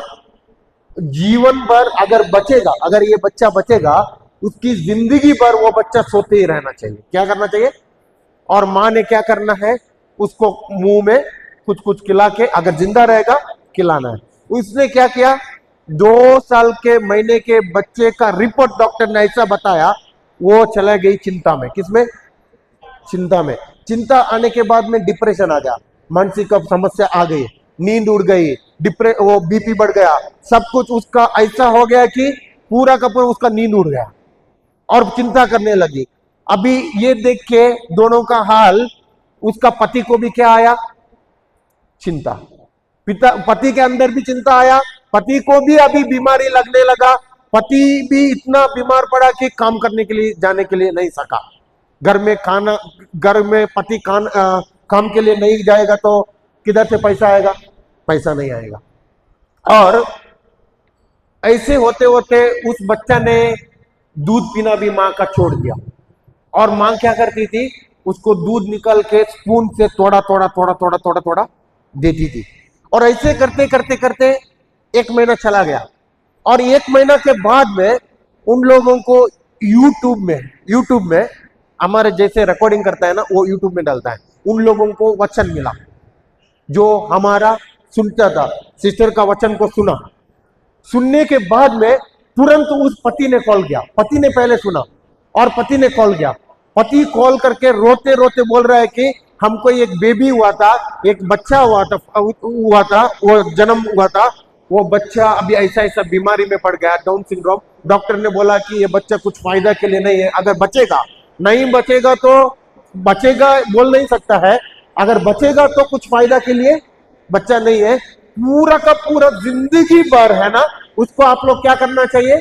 जीवन भर अगर ये बच्चा बचेगा, उसकी जिंदगी भर वो बच्चा सोते ही रहना चाहिए। क्या करना चाहिए? और माँ ने क्या करना है? उसको मुंह में कुछ खिला के, अगर जिंदा रहेगा खिलाना है। उसने क्या किया? 2 साल के महीने के बच्चे का रिपोर्ट डॉक्टर ने ऐसा बताया, वो चला गई चिंता में। किसमें? चिंता में। चिंता आने के बाद में डिप्रेशन आ गया, मानसिक समस्या आ गई, नींद उड़ गई, वो बीपी बढ़ गया, सब कुछ उसका ऐसा हो गया कि पूरा का पूरा उसका नींद उड़ गया और चिंता करने लगी। अभी ये देख के दोनों का हाल, उसका पति को भी क्या आया? चिंता। पति के अंदर भी चिंता आया, पति को भी अभी बीमारी लगने लगा। पति भी इतना बीमार पड़ा कि काम करने के लिए जाने के लिए नहीं सका। घर में पति काम के लिए नहीं जाएगा तो किधर से पैसा आएगा? पैसा नहीं आएगा। और ऐसे होते होते उस बच्चा ने दूध पीना भी माँ का छोड़ दिया। और माँ क्या करती थी? उसको दूध निकल के स्पून से थोड़ा देती थी। और ऐसे करते 1 महीना चला गया। और 1 महीना के बाद में उन लोगों को यूट्यूब में हमारे जैसे रिकॉर्डिंग करता है ना, वो यूट्यूब में डालता है। उन लोगों को वचन मिला जो हमारा सुनता था। सिस्टर का वचन को सुनने के बाद में तुरंत उस पति ने कॉल किया। पति ने पहले सुना और पति ने कॉल किया। पति कॉल करके रोते रोते बोल रहा है कि हमको एक बेबी हुआ था, एक बच्चा हुआ था, वो जन्म हुआ था। वो बच्चा अभी ऐसा बीमारी में पड़ गया, डाउन सिंड्रोम। डॉक्टर ने बोला कि ये बच्चा कुछ फायदा के लिए नहीं है। अगर नहीं बचेगा तो बचेगा बोल नहीं सकता है, अगर बचेगा तो कुछ फायदा के लिए बच्चा नहीं है। पूरा का पूरा जिंदगी भर है ना, उसको आप लोग क्या करना चाहिए?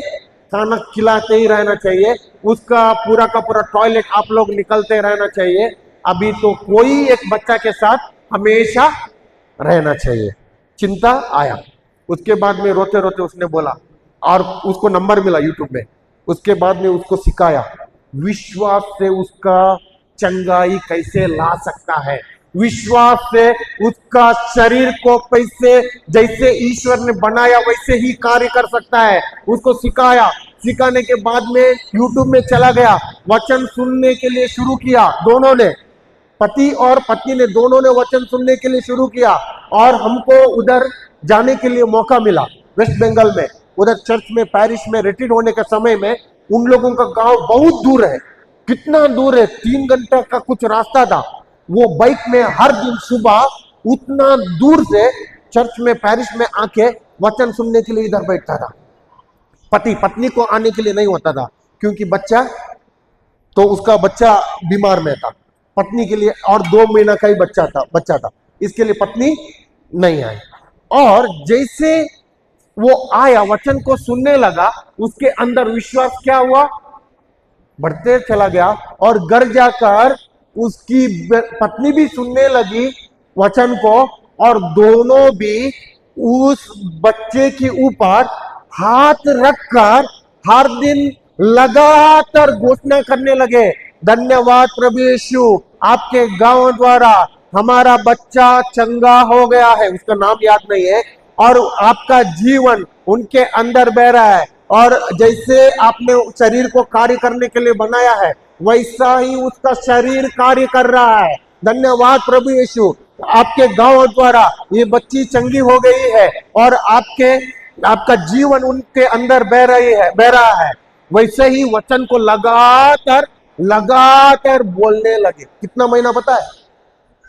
खाना खिलाते ही रहना चाहिए। उसका पूरा का पूरा टॉयलेट आप लोग निकलते रहना चाहिए। अभी तो कोई एक बच्चा के साथ हमेशा रहना चाहिए। चिंता आया। उसके बाद में रोते रोते उसने बोला, और उसको नंबर मिला यूट्यूब में। उसके बाद में उसको सिखाया विश्वास से उसका चंगाई कैसे ला सकता है, विश्वास से उसका शरीर को पैसे जैसे ईश्वर ने बनाया वैसे ही कार्य कर सकता है। उसको सिखाया, सिखाने के बाद में यूट्यूब में चला गया, वचन सुनने के लिए शुरू किया। दोनों ने, पति और पत्नी ने, दोनों ने वचन सुनने के लिए शुरू किया। और हमको उधर जाने के लिए मौका मिला, वेस्ट बंगाल में, उधर चर्च में, पैरिस में रिट्रीट होने के समय में। उन लोगों का गांव बहुत दूर है। कितना दूर है? 3 घंटा का कुछ रास्ता था। वो बाइक में हर दिन सुबह उतना दूर से चर्च में, पैरिस में आके वचन सुनने के लिए इधर बैठता था। पति पत्नी को आने के लिए नहीं होता था, क्योंकि बच्चा, तो उसका बच्चा बीमार में था। पत्नी के लिए, और 2 महीना का ही बच्चा था, इसके लिए पत्नी नहीं आई। और जैसे वो आया, वचन को सुनने लगा, उसके अंदर विश्वास क्या हुआ? बढ़ते चला गया। और घर जाकर उसकी पत्नी भी सुनने लगी वचन को, और दोनों भी उस बच्चे के ऊपर हाथ रखकर हर दिन लगातार घोषणा करने लगे, धन्यवाद प्रभु यीशु, आपके गांव द्वारा हमारा बच्चा चंगा हो गया है। उसका नाम याद नहीं है। और आपका जीवन उनके अंदर बह रहा है। और जैसे आपने शरीर को कार्य करने के लिए बनाया है, वैसा ही उसका शरीर कार्य कर रहा है। धन्यवाद प्रभु यीशु, आपके गांव द्वारा ये बच्ची चंगी हो गई है, और आपका जीवन उनके अंदर बह रहा है। वैसे ही वचन को लगातार बोलने लगे। कितना महीना पता है?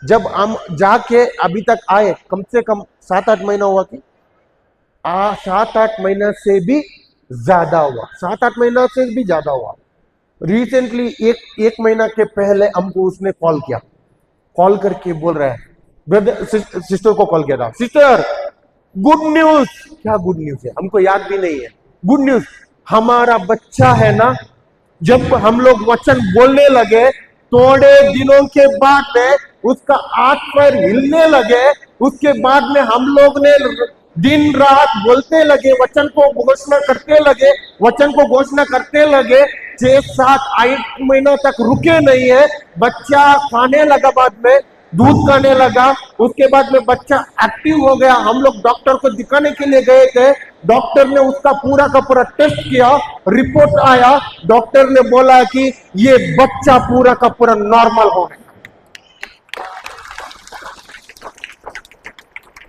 जब हम जाके अभी तक आए, कम से कम 7-8 महीना हुआ कि 7-8 महीना से भी ज्यादा हुआ, 7-8 महीना से भी ज्यादा हुआ। रिसेंटली एक महीना के पहले हमको उसने कॉल किया, कॉल करके बोल रहा है, ब्रदर, सिस्टर को कॉल किया था, सिस्टर गुड न्यूज। क्या गुड न्यूज है? हमको याद भी नहीं है। गुड न्यूज, हमारा बच्चा है ना, जब हम लोग वचन बोलने लगे, थोड़े दिनों के बाद में उसका हाथ पैर हिलने लगे। उसके बाद में हम लोग ने दिन रात बोलते लगे, वचन को घोषणा करते लगे। 6-7-8 महीनों तक रुके नहीं है। बच्चा खाने लगा, बाद में दूध खाने लगा। उसके बाद में बच्चा एक्टिव हो गया। हम लोग डॉक्टर को दिखाने के लिए गए थे। डॉक्टर ने उसका पूरा का पूरा टेस्ट किया, रिपोर्ट आया। डॉक्टर ने बोला कि ये बच्चा पूरा का पूरा नॉर्मल हो गया।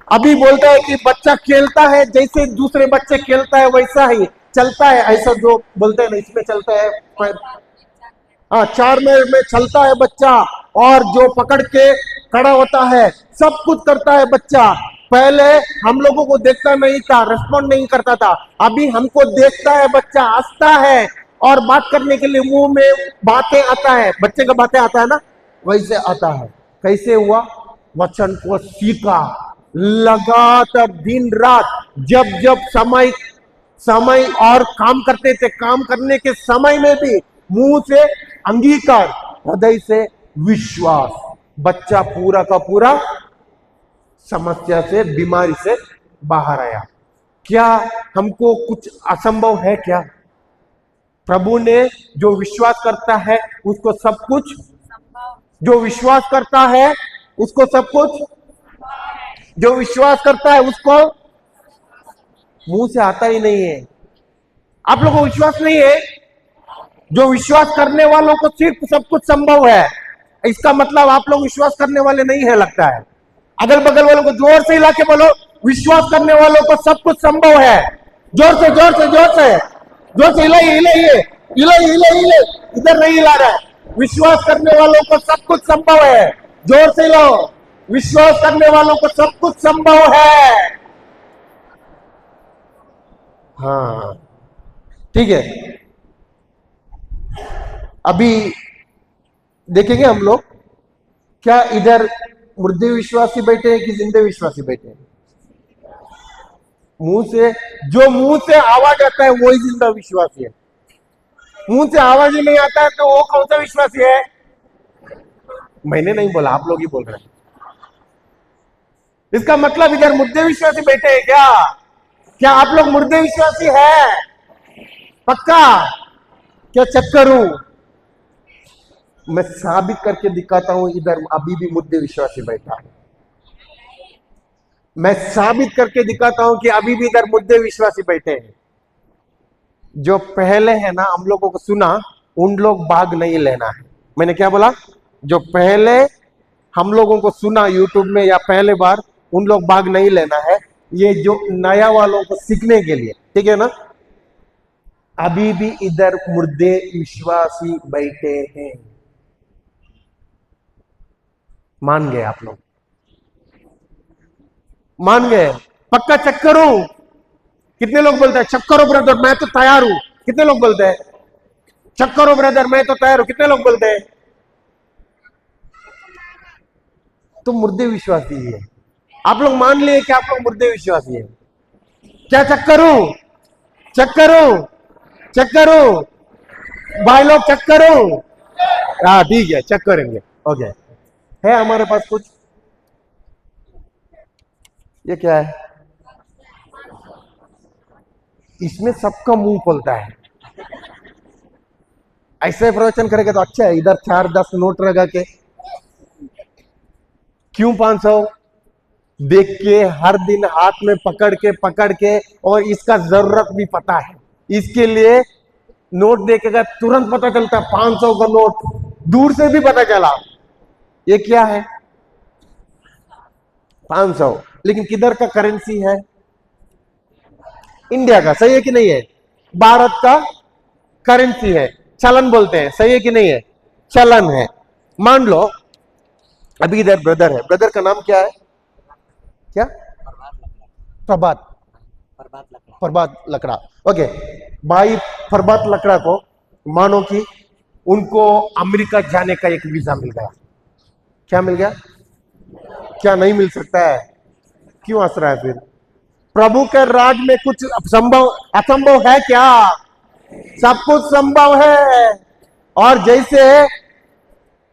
अभी बोलता है कि बच्चा खेलता है, जैसे दूसरे बच्चे खेलता है वैसा ही चलता है। ऐसा जो बोलते हैं ना, इसमें चलता है, 4 में चलता है बच्चा, और जो पकड़ के खड़ा होता है, सब कुछ करता है बच्चा। पहले हम लोगों को देखता नहीं था, रिस्पॉन्ड नहीं करता था। अभी हमको देखता है बच्चा, हंसता है, और बात करने के लिए मुंह में बातें आता है। बच्चे का बातें आता है ना, वैसे आता है। कैसे हुआ? वचन को सीखा, लगातार दिन रात, जब समय और काम करते थे, काम करने के समय में भी मुंह से अंगीकार, हृदय से विश्वास। बच्चा पूरा का पूरा समस्या से, बीमारी से बाहर आया। क्या हमको कुछ असंभव है क्या? प्रभु ने जो विश्वास करता है उसको सब कुछ, जो विश्वास करता है उसको सब कुछ, जो विश्वास करता है उसको मुंह से आता ही नहीं है। आप लोगों को विश्वास नहीं है? जो विश्वास करने वालों को सिर्फ सब कुछ संभव है। इसका मतलब आप लोग विश्वास करने वाले नहीं है लगता है। अगल बगल वालों को जोर से हिला के बोलो, विश्वास करने वालों को सब कुछ संभव है। जोर से हिले। इधर नहीं हिला रहा है। विश्वास करने वालों को सब कुछ संभव है। जोर से हिलाओ, विश्वास करने वालों को सब कुछ संभव है। हाँ, ठीक है। अभी देखेंगे हम लोग, क्या इधर मुर्दे विश्वासी बैठे हैं कि जिंदे विश्वासी बैठे हैं? जो मुंह से आवाज आता है वही जिंदा विश्वासी है। मुंह से आवाज ही नहीं आता है तो वो कौन सा विश्वासी है? मैंने नहीं बोला, आप लोग ही बोल रहे हैं। इसका मतलब इधर मुर्दे विश्वासी बैठे हैं क्या? क्या आप लोग मुर्दे विश्वासी है? पक्का? क्या चेक करूं? मैं साबित करके दिखाता हूं, इधर अभी भी मुद्दे विश्वासी बैठा है। मैं साबित करके दिखाता हूं कि अभी भी इधर मुद्दे विश्वासी बैठे हैं। जो पहले है ना हम लोगों को सुना, उन लोग भाग नहीं लेना है। मैंने क्या बोला? जो पहले हम लोगों को सुना यूट्यूब में या पहले बार, उन लोग भाग नहीं लेना है। ये जो नया वालों को सीखने के लिए, ठीक है ना? अभी भी इधर मुर्दे विश्वासी बैठे हैं। मान गए आप लोग? मान गए? पक्का चेक करूं? कितने लोग बोलते हैं चेक करो ब्रदर मैं तो तैयार हूं? कितने लोग बोलते हैं चेक करो ब्रदर मैं तो तैयार हूं? कितने लोग बोलते हैं? तो मुर्दे विश्वासी है। आप लोग मान लिए कि आप लोग मुर्दे विश्वासी है। क्या चेक करूं? चेक करूं? चेक करूं? भाई लोग चेक करूं? हाँ ठीक है, चेक करेंगे। ओके, है हमारे पास कुछ? ये क्या है? इसमें सबका मुंह खोलता है। ऐसे प्रवचन करेगा तो अच्छा है। इधर 4-10 नोट लगा के क्यों 500 देख के हर दिन हाथ में पकड़ के, और इसका जरूरत भी पता है। इसके लिए नोट देखेगा तुरंत पता चलता है 500 का नोट, दूर से भी पता चला। ये क्या है? 500। लेकिन किधर का करेंसी है? इंडिया का। सही है कि नहीं है? भारत का करेंसी है, चलन बोलते हैं। सही है कि नहीं है? चलन है। मान लो अभी इधर ब्रदर है। ब्रदर का नाम क्या है? क्या? प्रभात लकड़ा। ओके, भाई प्रभात लकड़ा को मानो कि उनको अमेरिका जाने का एक वीजा मिल गया। क्या मिल गया? क्या नहीं मिल सकता है? क्यों हंस रहा है फिर? प्रभु के राज में कुछ असंभव है क्या? सब कुछ संभव है। और जैसे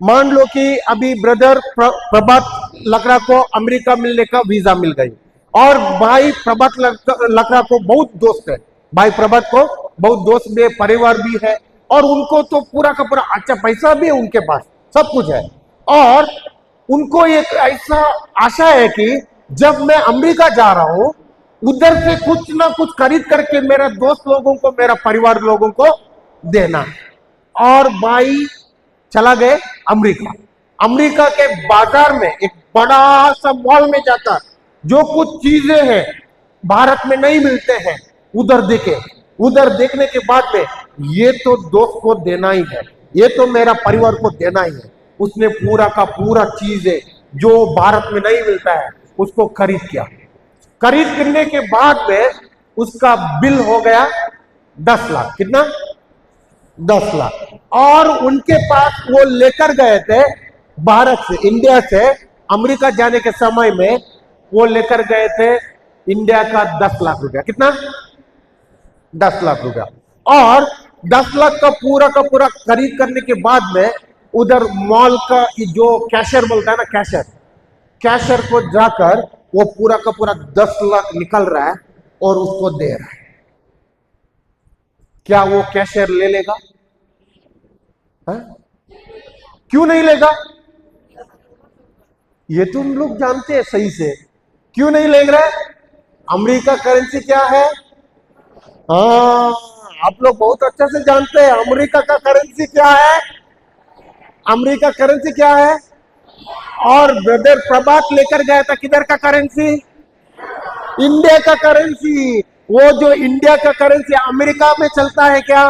मान लो कि अभी ब्रदर प्रभात लकड़ा को अमेरिका मिलने का वीजा मिल गई, और भाई प्रभात लकड़ा को बहुत दोस्त है। भाई प्रभात को बहुत दोस्त भी है, परिवार भी है, और उनको तो पूरा का पूरा अच्छा पैसा भी है, उनके पास सब कुछ है। और उनको एक ऐसा आशा है कि जब मैं अमेरिका जा रहा हूं, उधर से कुछ ना कुछ खरीद करके मेरे दोस्त लोगों को, मेरा परिवार लोगों को देना। और भाई चला गए अमेरिका। अमेरिका के बाजार में एक बड़ा सा मॉल में जाता, जो कुछ चीजें हैं भारत में नहीं मिलते हैं, उधर देखने के बाद में ये तो दोस्त को देना ही है, ये तो मेरा परिवार को देना ही है। उसने पूरा का पूरा चीजें जो भारत में नहीं मिलता है उसको खरीद किया। खरीद करने के बाद में उसका बिल हो गया 10 लाख। कितना? 10 लाख। और उनके पास वो लेकर गए थे भारत से, इंडिया से अमेरिका जाने के समय में वो लेकर गए थे इंडिया का 10 लाख रुपया। कितना? 10 लाख रुपया। और 10 लाख का पूरा खरीद करने के बाद में उधर मॉल का जो कैशियर बोलता है ना, कैशियर को जाकर वो पूरा का पूरा 10 लाख निकल रहा है और उसको दे रहा है। क्या वो कैशियर ले लेगा? हा? क्यों नहीं लेगा? ये तो हम लोग जानते हैं सही से। क्यों नहीं ले रहा है? अमेरिका करेंसी क्या है? हाँ, आप लोग बहुत अच्छे से जानते हैं अमेरिका का करेंसी क्या है। अमेरिका करेंसी क्या है? और ब्रदर प्रभात लेकर गया था किधर का करेंसी? इंडिया का करेंसी। वो जो इंडिया का करेंसी अमेरिका में चलता है क्या?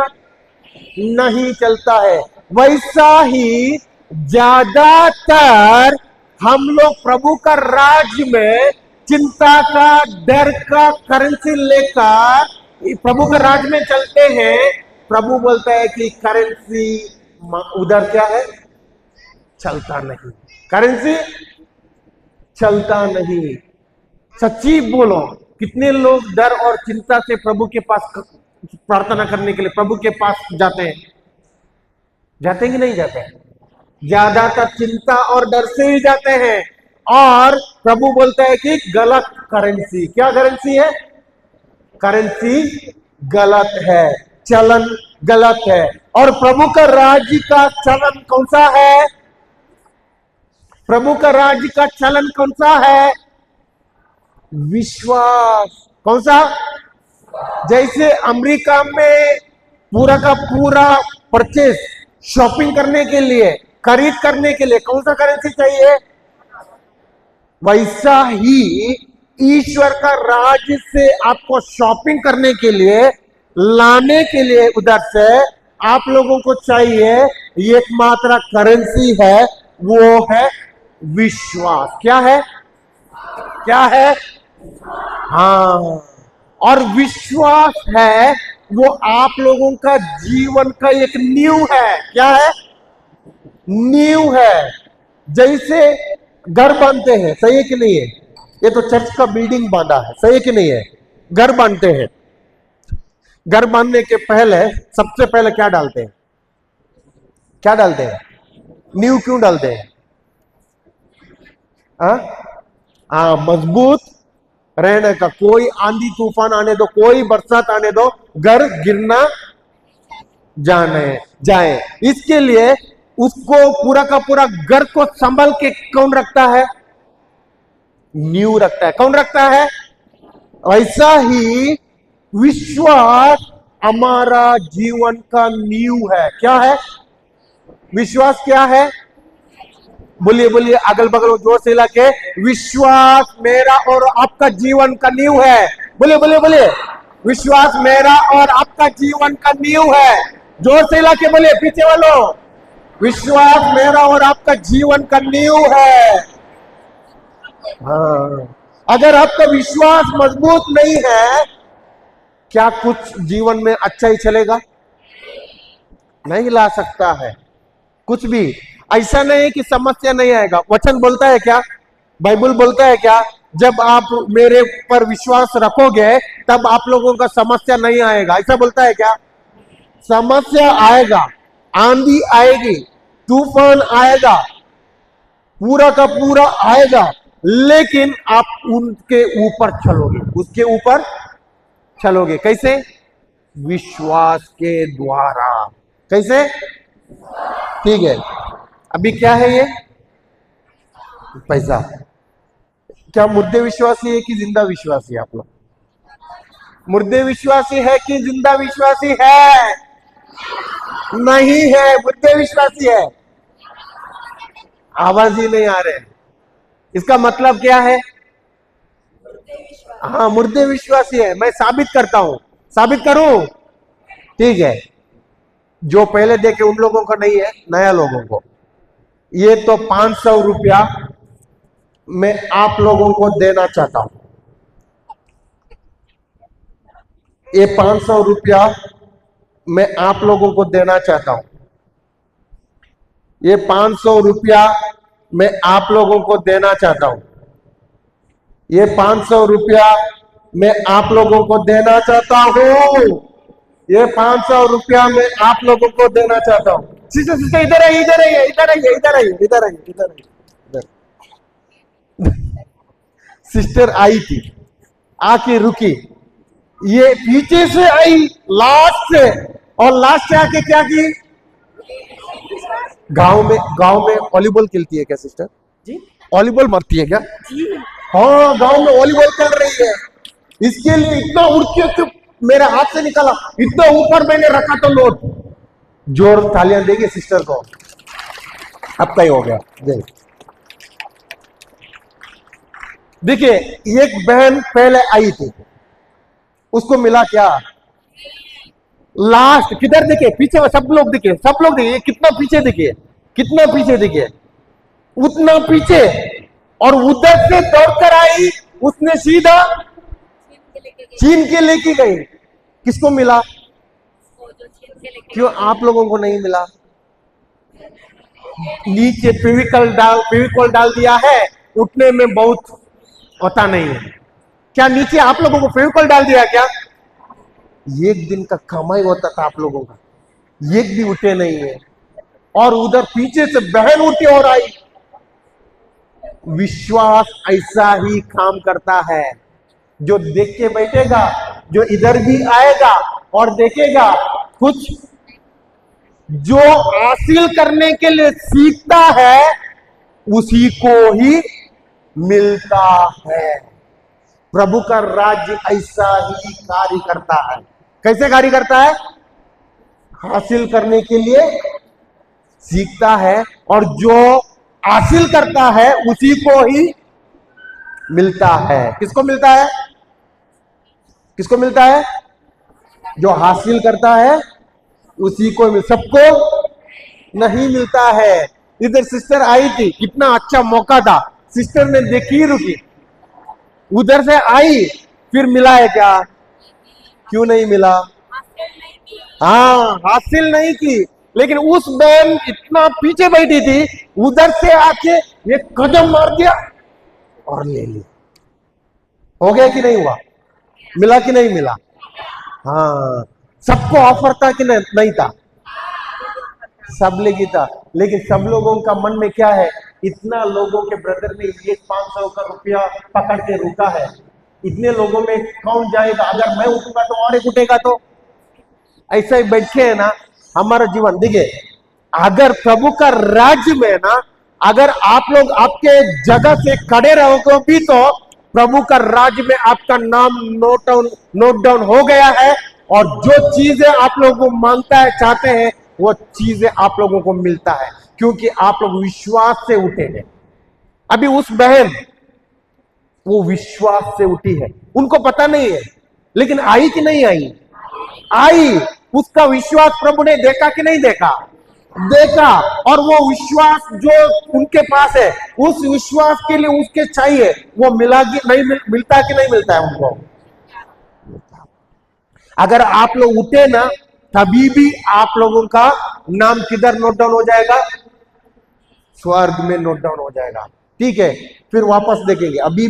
नहीं चलता है। वैसा ही ज्यादातर हम लोग प्रभु का राज में चिंता का, डर का करेंसी लेकर प्रभु के राज में चलते हैं। प्रभु बोलता है कि करेंसी उधर क्या है? चलता नहीं। करेंसी चलता नहीं। सच्ची बोलो, कितने लोग डर और चिंता से प्रभु के पास प्रार्थना करने के लिए प्रभु के पास जाते हैं? जाते कि नहीं जाते? ज्यादातर चिंता और डर से ही जाते हैं। और प्रभु बोलता है कि गलत करेंसी। क्या करेंसी है? करेंसी गलत है, चलन गलत है। और प्रभु का राज्य का चलन कौन सा है? प्रभु का राज्य का चलन कौन सा है? विश्वास। कौन सा? जैसे अमेरिका में पूरा का पूरा परचेस, शॉपिंग करने के लिए, खरीद करने के लिए कौन सा करेंसी चाहिए? वैसा ही ईश्वर का राज्य से आपको शॉपिंग करने के लिए, लाने के लिए उधर से आप लोगों को चाहिए एकमात्र करेंसी है, वो है विश्वास। क्या है? क्या है? हाँ, और विश्वास है वो आप लोगों का जीवन का एक नींव है। क्या है? नींव है। जैसे घर बांधते हैं, सही है कि नहीं है? ये तो चर्च का बिल्डिंग बांधा है, सही है कि नहीं है? घर बांधते हैं, घर बांधने के पहले सबसे पहले क्या डालते हैं? क्या डालते हैं? नींव क्यों डालते हैं? मजबूत रहने का। कोई आंधी तूफान आने दो, कोई बरसात आने दो, घर गिरना जाए। इसके लिए उसको पूरा का पूरा घर को संभल के कौन रखता है? नींव रखता है। कौन रखता है? ऐसा ही विश्वास हमारा जीवन का नींव है। क्या है? विश्वास क्या है? बोलिए बोलिए, अगल बगल जोर से लाके, विश्वास मेरा और आपका जीवन का नींव है। बोलिए बोलिए बोलिए, विश्वास मेरा और आपका जीवन का नींव है। जोर से लाके बोलिए पीछे वालों, विश्वास मेरा और आपका जीवन का नींव है। हाँ, अगर आपका विश्वास मजबूत नहीं है, क्या कुछ जीवन में अच्छा ही चलेगा? नहीं ला सकता है कुछ भी। ऐसा नहीं कि समस्या नहीं आएगा। वचन बोलता है क्या? बाइबल बोलता है क्या? जब आप मेरे पर विश्वास रखोगे तब आप लोगों का समस्या नहीं आएगा। ऐसा बोलता है क्या? समस्या आएगा, आंधी आएगी, तूफान आएगा, पूरा का पूरा आएगा, लेकिन आप उनके ऊपर चलोगे, उसके ऊपर चलोगे। कैसे? विश्वास के द्वारा। कैसे? ठीक है। अभी क्या है ये? पैसा। क्या मुर्दे विश्वासी है कि जिंदा विश्वासी है? आप लोग मुर्दे विश्वासी है कि जिंदा विश्वासी है? नहीं है, मुर्दे विश्वासी है। आवाज ही नहीं आ रहे। इसका मतलब क्या है? हाँ, मुर्दे विश्वासी है। मैं साबित करता हूं। साबित करूं? ठीक है। जो पहले देखे उन लोगों का नहीं है, नया लोगों को। ये तो 500 रुपया मैं आप लोगों को देना चाहता हूं। ये 500 रुपया मैं आप लोगों को देना चाहता हूं। ये 500 रुपया मैं आप लोगों को देना चाहता हूं। ये 500 रुपया मैं आप लोगों को देना चाहता हूं। ये 500 रुपया मैं आप लोगों को देना चाहता हूं। सिस्टर सिस्टर इधर आइए, इधर आइए, इधर आइए, इधर आइए, इधर आइए, इधर आइए। सिस्टर आई थी, आके रुकी, ये पीछे से आई लास्ट से, और लास्ट से आके क्या की? गांव में वॉलीबॉल खेलती है क्या सिस्टर जी? वॉलीबॉल मारती है क्या जी? हाँ, गांव में वॉलीबॉल खेल रही है। इसके लिए इतना उड़ के मेरे हाथ से निकाला, इतना ऊपर मैंने रखा तो नोट। जोर तालियां देंगे सिस्टर को। अब तय हो गया। देखिए, एक बहन पहले आई थी, उसको मिला क्या? लास्ट किधर दिखे? पीछे। सब लोग दिखे, सब लोग दिखे। कितना पीछे दिखे? कितना पीछे दिखे? उतना पीछे। और उधर से दौड़कर आई, उसने सीधा छीन के लेके गई। किसको मिला? क्यों आप लोगों को नहीं मिला? नीचे फेविकॉल डाल दिया है, उठने में बहुत होता नहीं है। क्या नीचे आप लोगों को फेविकॉल डाल दिया क्या? एक दिन का कमाई होता था आप लोगों का, एक भी उठे नहीं है। और उधर पीछे से बहन उठी और आई। विश्वास ऐसा ही काम करता है। जो देख के बैठेगा, जो इधर भी आएगा और देखेगा कुछ जो हासिल करने के लिए सीखता है उसी को ही मिलता है। प्रभु का राज्य ऐसा ही कार्य करता है। कैसे कार्य करता है? हासिल करने के लिए सीखता है और जो हासिल करता है उसी को ही मिलता है। किसको मिलता है? किसको मिलता है? जो हासिल करता है उसी को सबको नहीं मिलता है। इधर सिस्टर आई थी, कितना अच्छा मौका था, सिस्टर ने देखी, रुकी, उधर से आई, फिर मिला है क्या? क्यों नहीं मिला? हाँ, हासिल नहीं की। लेकिन उस बहन इतना पीछे बैठी थी, उधर से आके एक कदम मार दिया और ले लिया। हो गया कि नहीं हुआ? मिला कि नहीं मिला? हाँ, सबको ऑफर था कि नहीं था? सब लेगी था। लेकिन सब लोगों का मन में क्या है? इतना लोगों के ब्रदर ने ये 500 का रुपया पकड़ के रुका है, इतने लोगों में कौन जाएगा? अगर मैं उठूंगा तो और एक उठेगा। तो ऐसा ही बैठे है ना हमारा जीवन। देखिए, अगर प्रभु का राज्य में ना, अगर आप लोग आपके जगह से खड़े रहोगे भी तो प्रभु का राज्य में आपका नाम नोट डाउन हो गया है, और जो चीजें आप लोगों को मांगता है, चाहते हैं, वो चीजें आप लोगों को मिलता है, क्योंकि आप लोग विश्वास से उठे हैं। अभी उस बहन, वो विश्वास से उठी है, उनको पता नहीं है, लेकिन आई कि नहीं आई? आई। उसका विश्वास प्रभु ने देखा कि नहीं देखा? देखा। और वो विश्वास जो उनके पास है, उस विश्वास के लिए उसके चाहिए, वो मिला कि नहीं? मिलता कि नहीं मिलता है उनको? अगर आप लोग उठे ना, तभी भी आप लोगों का नाम किधर नोट डाउन हो जाएगा? स्वर्ग में नोट डाउन हो जाएगा। ठीक है, फिर वापस देखेंगे। अभी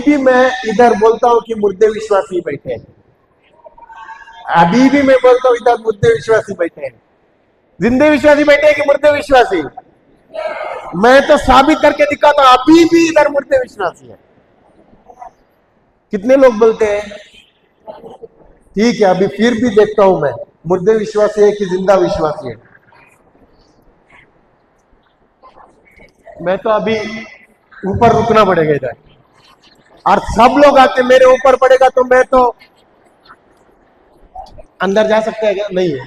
भी मैं इधर बोलता हूं कि मुर्दे विश्वासी बैठे हैं। अभी भी मैं बोलता हूं इधर मुर्दे विश्वासी बैठे हैं। जिंदे विश्वासी बैठे हैं कि मुर्दे विश्वासी? मैं तो साबित करके दिखाता हूं, अभी भी इधर मुर्दे विश्वासी है। कितने लोग बोलते हैं? ठीक है, अभी फिर भी देखता हूं मैं, मुर्दे विश्वासी है कि जिंदा विश्वासी है। मैं तो अभी ऊपर रुकना पड़ेगा इधर, और सब लोग आके मेरे ऊपर पड़ेगा तो मैं तो अंदर जा सकता है क्या? नहीं है।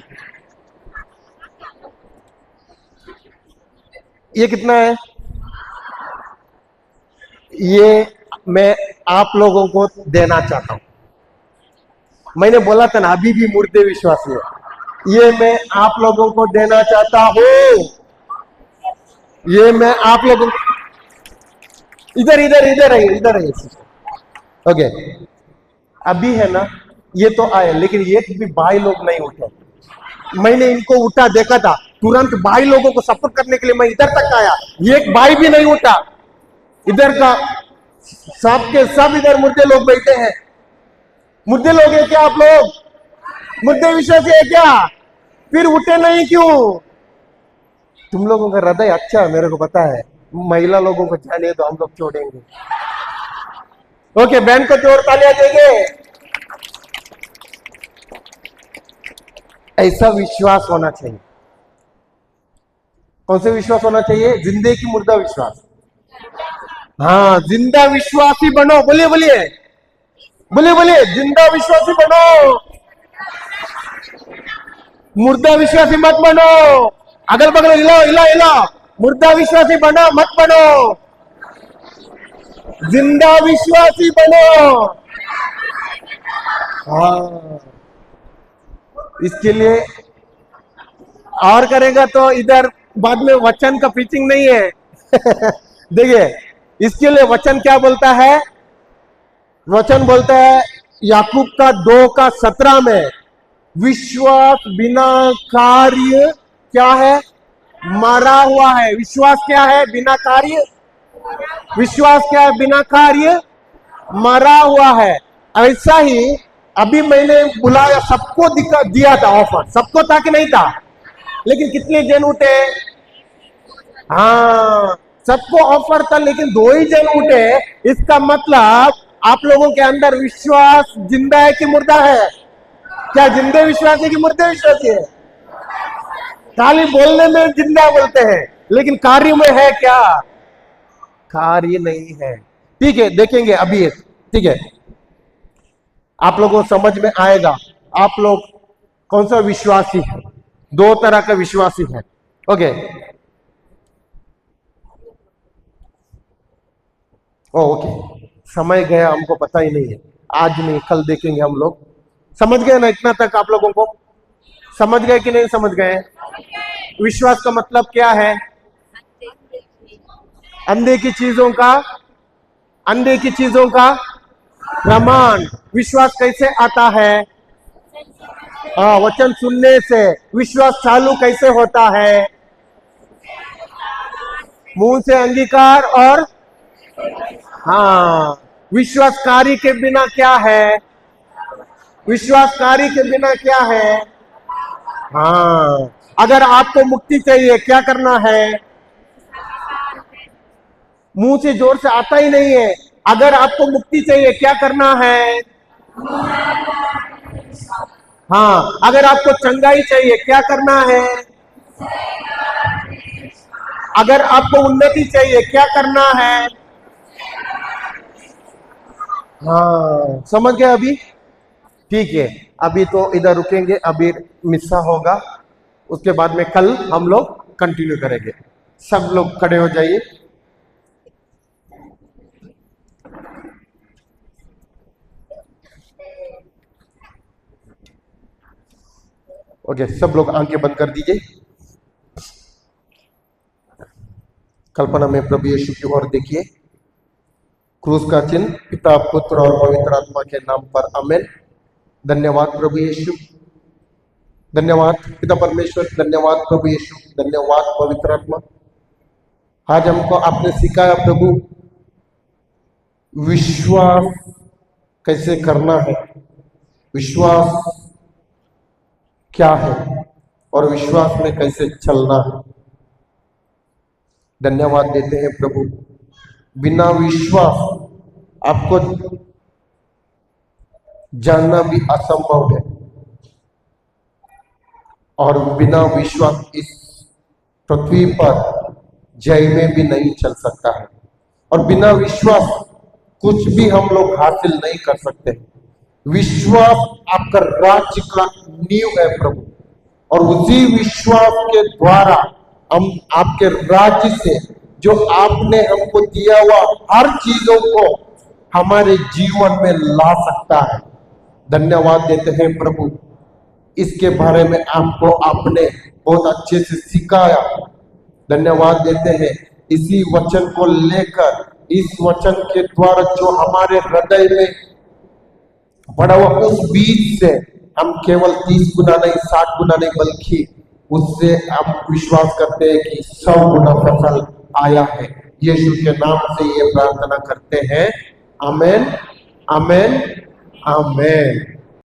ये कितना है? ये मैं आप लोगों को देना चाहता हूं। मैंने बोला था ना, अभी भी मुर्दे विश्वासी है। ये मैं आप लोगों को देना चाहता हूं। ये मैं आप लोगों इधर इधर इधर है, इधर है। ओके, अभी है ना, ये तो आए, लेकिन ये भी भाई लोग नहीं उठे। मैंने इनको उठा देखा था, तुरंत भाई लोगों को सपोर्ट करने के लिए मैं इधर तक आया, एक भाई भी नहीं उठा। इधर का सब के सब इधर मुर्दे लोग बैठे हैं। मुर्दे लोग है क्या आप लोग? मुर्दे विश्वासी है क्या? फिर उठे नहीं क्यों? तुम लोगों का हृदय अच्छा है, मेरे को पता है। महिला लोगों को जाने तो हम लोग छोड़ेंगे। ओके, बहन को जोर तालियां देंगे। ऐसा विश्वास होना चाहिए। कौन से विश्वास होना चाहिए? जिंदे की मुर्दा विश्वास। हाँ, जिंदा विश्वासी बनो। बोलिए बोलिए बोलिए बोलिए, जिंदा विश्वासी बनो, मुर्दा विश्वासी मत बनो। अगल बगल हिलाओ हिलाओ हिलाओ, मुर्दा विश्वासी बनो मत बनो, जिंदा विश्वासी बनो। हाँ, इसके लिए और करेगा तो इधर बाद में वचन का प्रीचिंग नहीं है। देखिए, इसके लिए वचन क्या बोलता है? वचन बोलता है याकूब का 2:17 में, विश्वास बिना कार्य क्या है? मरा हुआ है। विश्वास क्या है? बिना कार्य। विश्वास क्या है? बिना कार्य मरा हुआ है। ऐसा ही अभी मैंने बुलाया, सबको दिया था ऑफर, सबको था कि नहीं था? लेकिन कितने जन उठे? हाँ, सबको ऑफर था, लेकिन 2 ही जन उठे। इसका मतलब आप लोगों के अंदर विश्वास जिंदा है कि मुर्दा है? क्या जिंदे विश्वासी की मुर्दे विश्वासी है? खाली बोलने में जिंदा बोलते हैं, लेकिन कार्य में है क्या? कार्य नहीं है। ठीक है, देखेंगे अभी एक। ठीक है, आप लोगों को समझ में आएगा। आप लोग कौन सा विश्वासी है? दो तरह का विश्वासी है। ओके, ओके, समय गया, हमको पता ही नहीं है। आज नहीं, कल देखेंगे हम लोग। समझ गए ना? इतना तक आप लोगों को समझ गए कि नहीं समझ गए? विश्वास का मतलब क्या है? अंधे की चीजों का, अंधे की चीजों का प्रमाण। विश्वास कैसे आता है? हाँ, वचन सुनने से। विश्वास चालू कैसे होता है? मुंह से अंगीकार और हाँ, विश्वासकारी के बिना क्या है? विश्वासकारी के बिना क्या है? हाँ, अगर आपको मुक्ति चाहिए, क्या करना है? मुंह से जोर से आता ही नहीं है। अगर आपको मुक्ति चाहिए, क्या करना है? हाँ, अगर आपको चंगाई चाहिए, क्या करना है? अगर आपको उन्नति चाहिए, क्या करना है? हाँ, समझ गए अभी? ठीक है, अभी तो इधर रुकेंगे, अभी मिस्सा होगा, उसके बाद में कल हम लोग कंटिन्यू करेंगे। सब लोग खड़े हो जाइए। ओके, सब लोग आंखें बंद कर दीजिए। कल्पना में प्रभु यीशु की ओर देखिए। क्रूस का चिन्ह, पिता, पुत्र और पवित्र आत्मा के नाम पर आमेन। धन्यवाद प्रभु यीशु, धन्यवाद पिता परमेश्वर, धन्यवाद प्रभु यीशु, धन्यवाद पवित्र आत्मा। आज हमको आपने सिखाया प्रभु, विश्वास कैसे करना है, विश्वास क्या है और विश्वास में कैसे चलना है। धन्यवाद देते हैं प्रभु। बिना विश्वास आपको जानना भी असंभव है, और बिना विश्वास इस पृथ्वी पर जय में भी नहीं चल सकता है, और बिना विश्वास कुछ भी हम लोग हासिल नहीं कर सकते। विश्वास आपका राज्य का नींव है प्रभु, और उसी विश्वास के द्वारा हम आपके राज्य से जो आपने हमको दिया हुआ हर चीजों को हमारे जीवन में ला सकता है। धन्यवाद देते हैं प्रभु, इसके बारे में आपको आपने बहुत अच्छे से सिखाया। धन्यवाद देते हैं, इसी वचन को लेकर, इस वचन के द्वारा जो हमारे हृदय में पड़ा हुआ उस बीज से हम केवल 30 गुना नहीं, 60 गुना नहीं, बल्कि उससे हम विश्वास करते हैं कि 100 गुना फसल आया है। यीशु के नाम से ये प्रार्थना करते हैं, आमेन, आमेन, आमेन।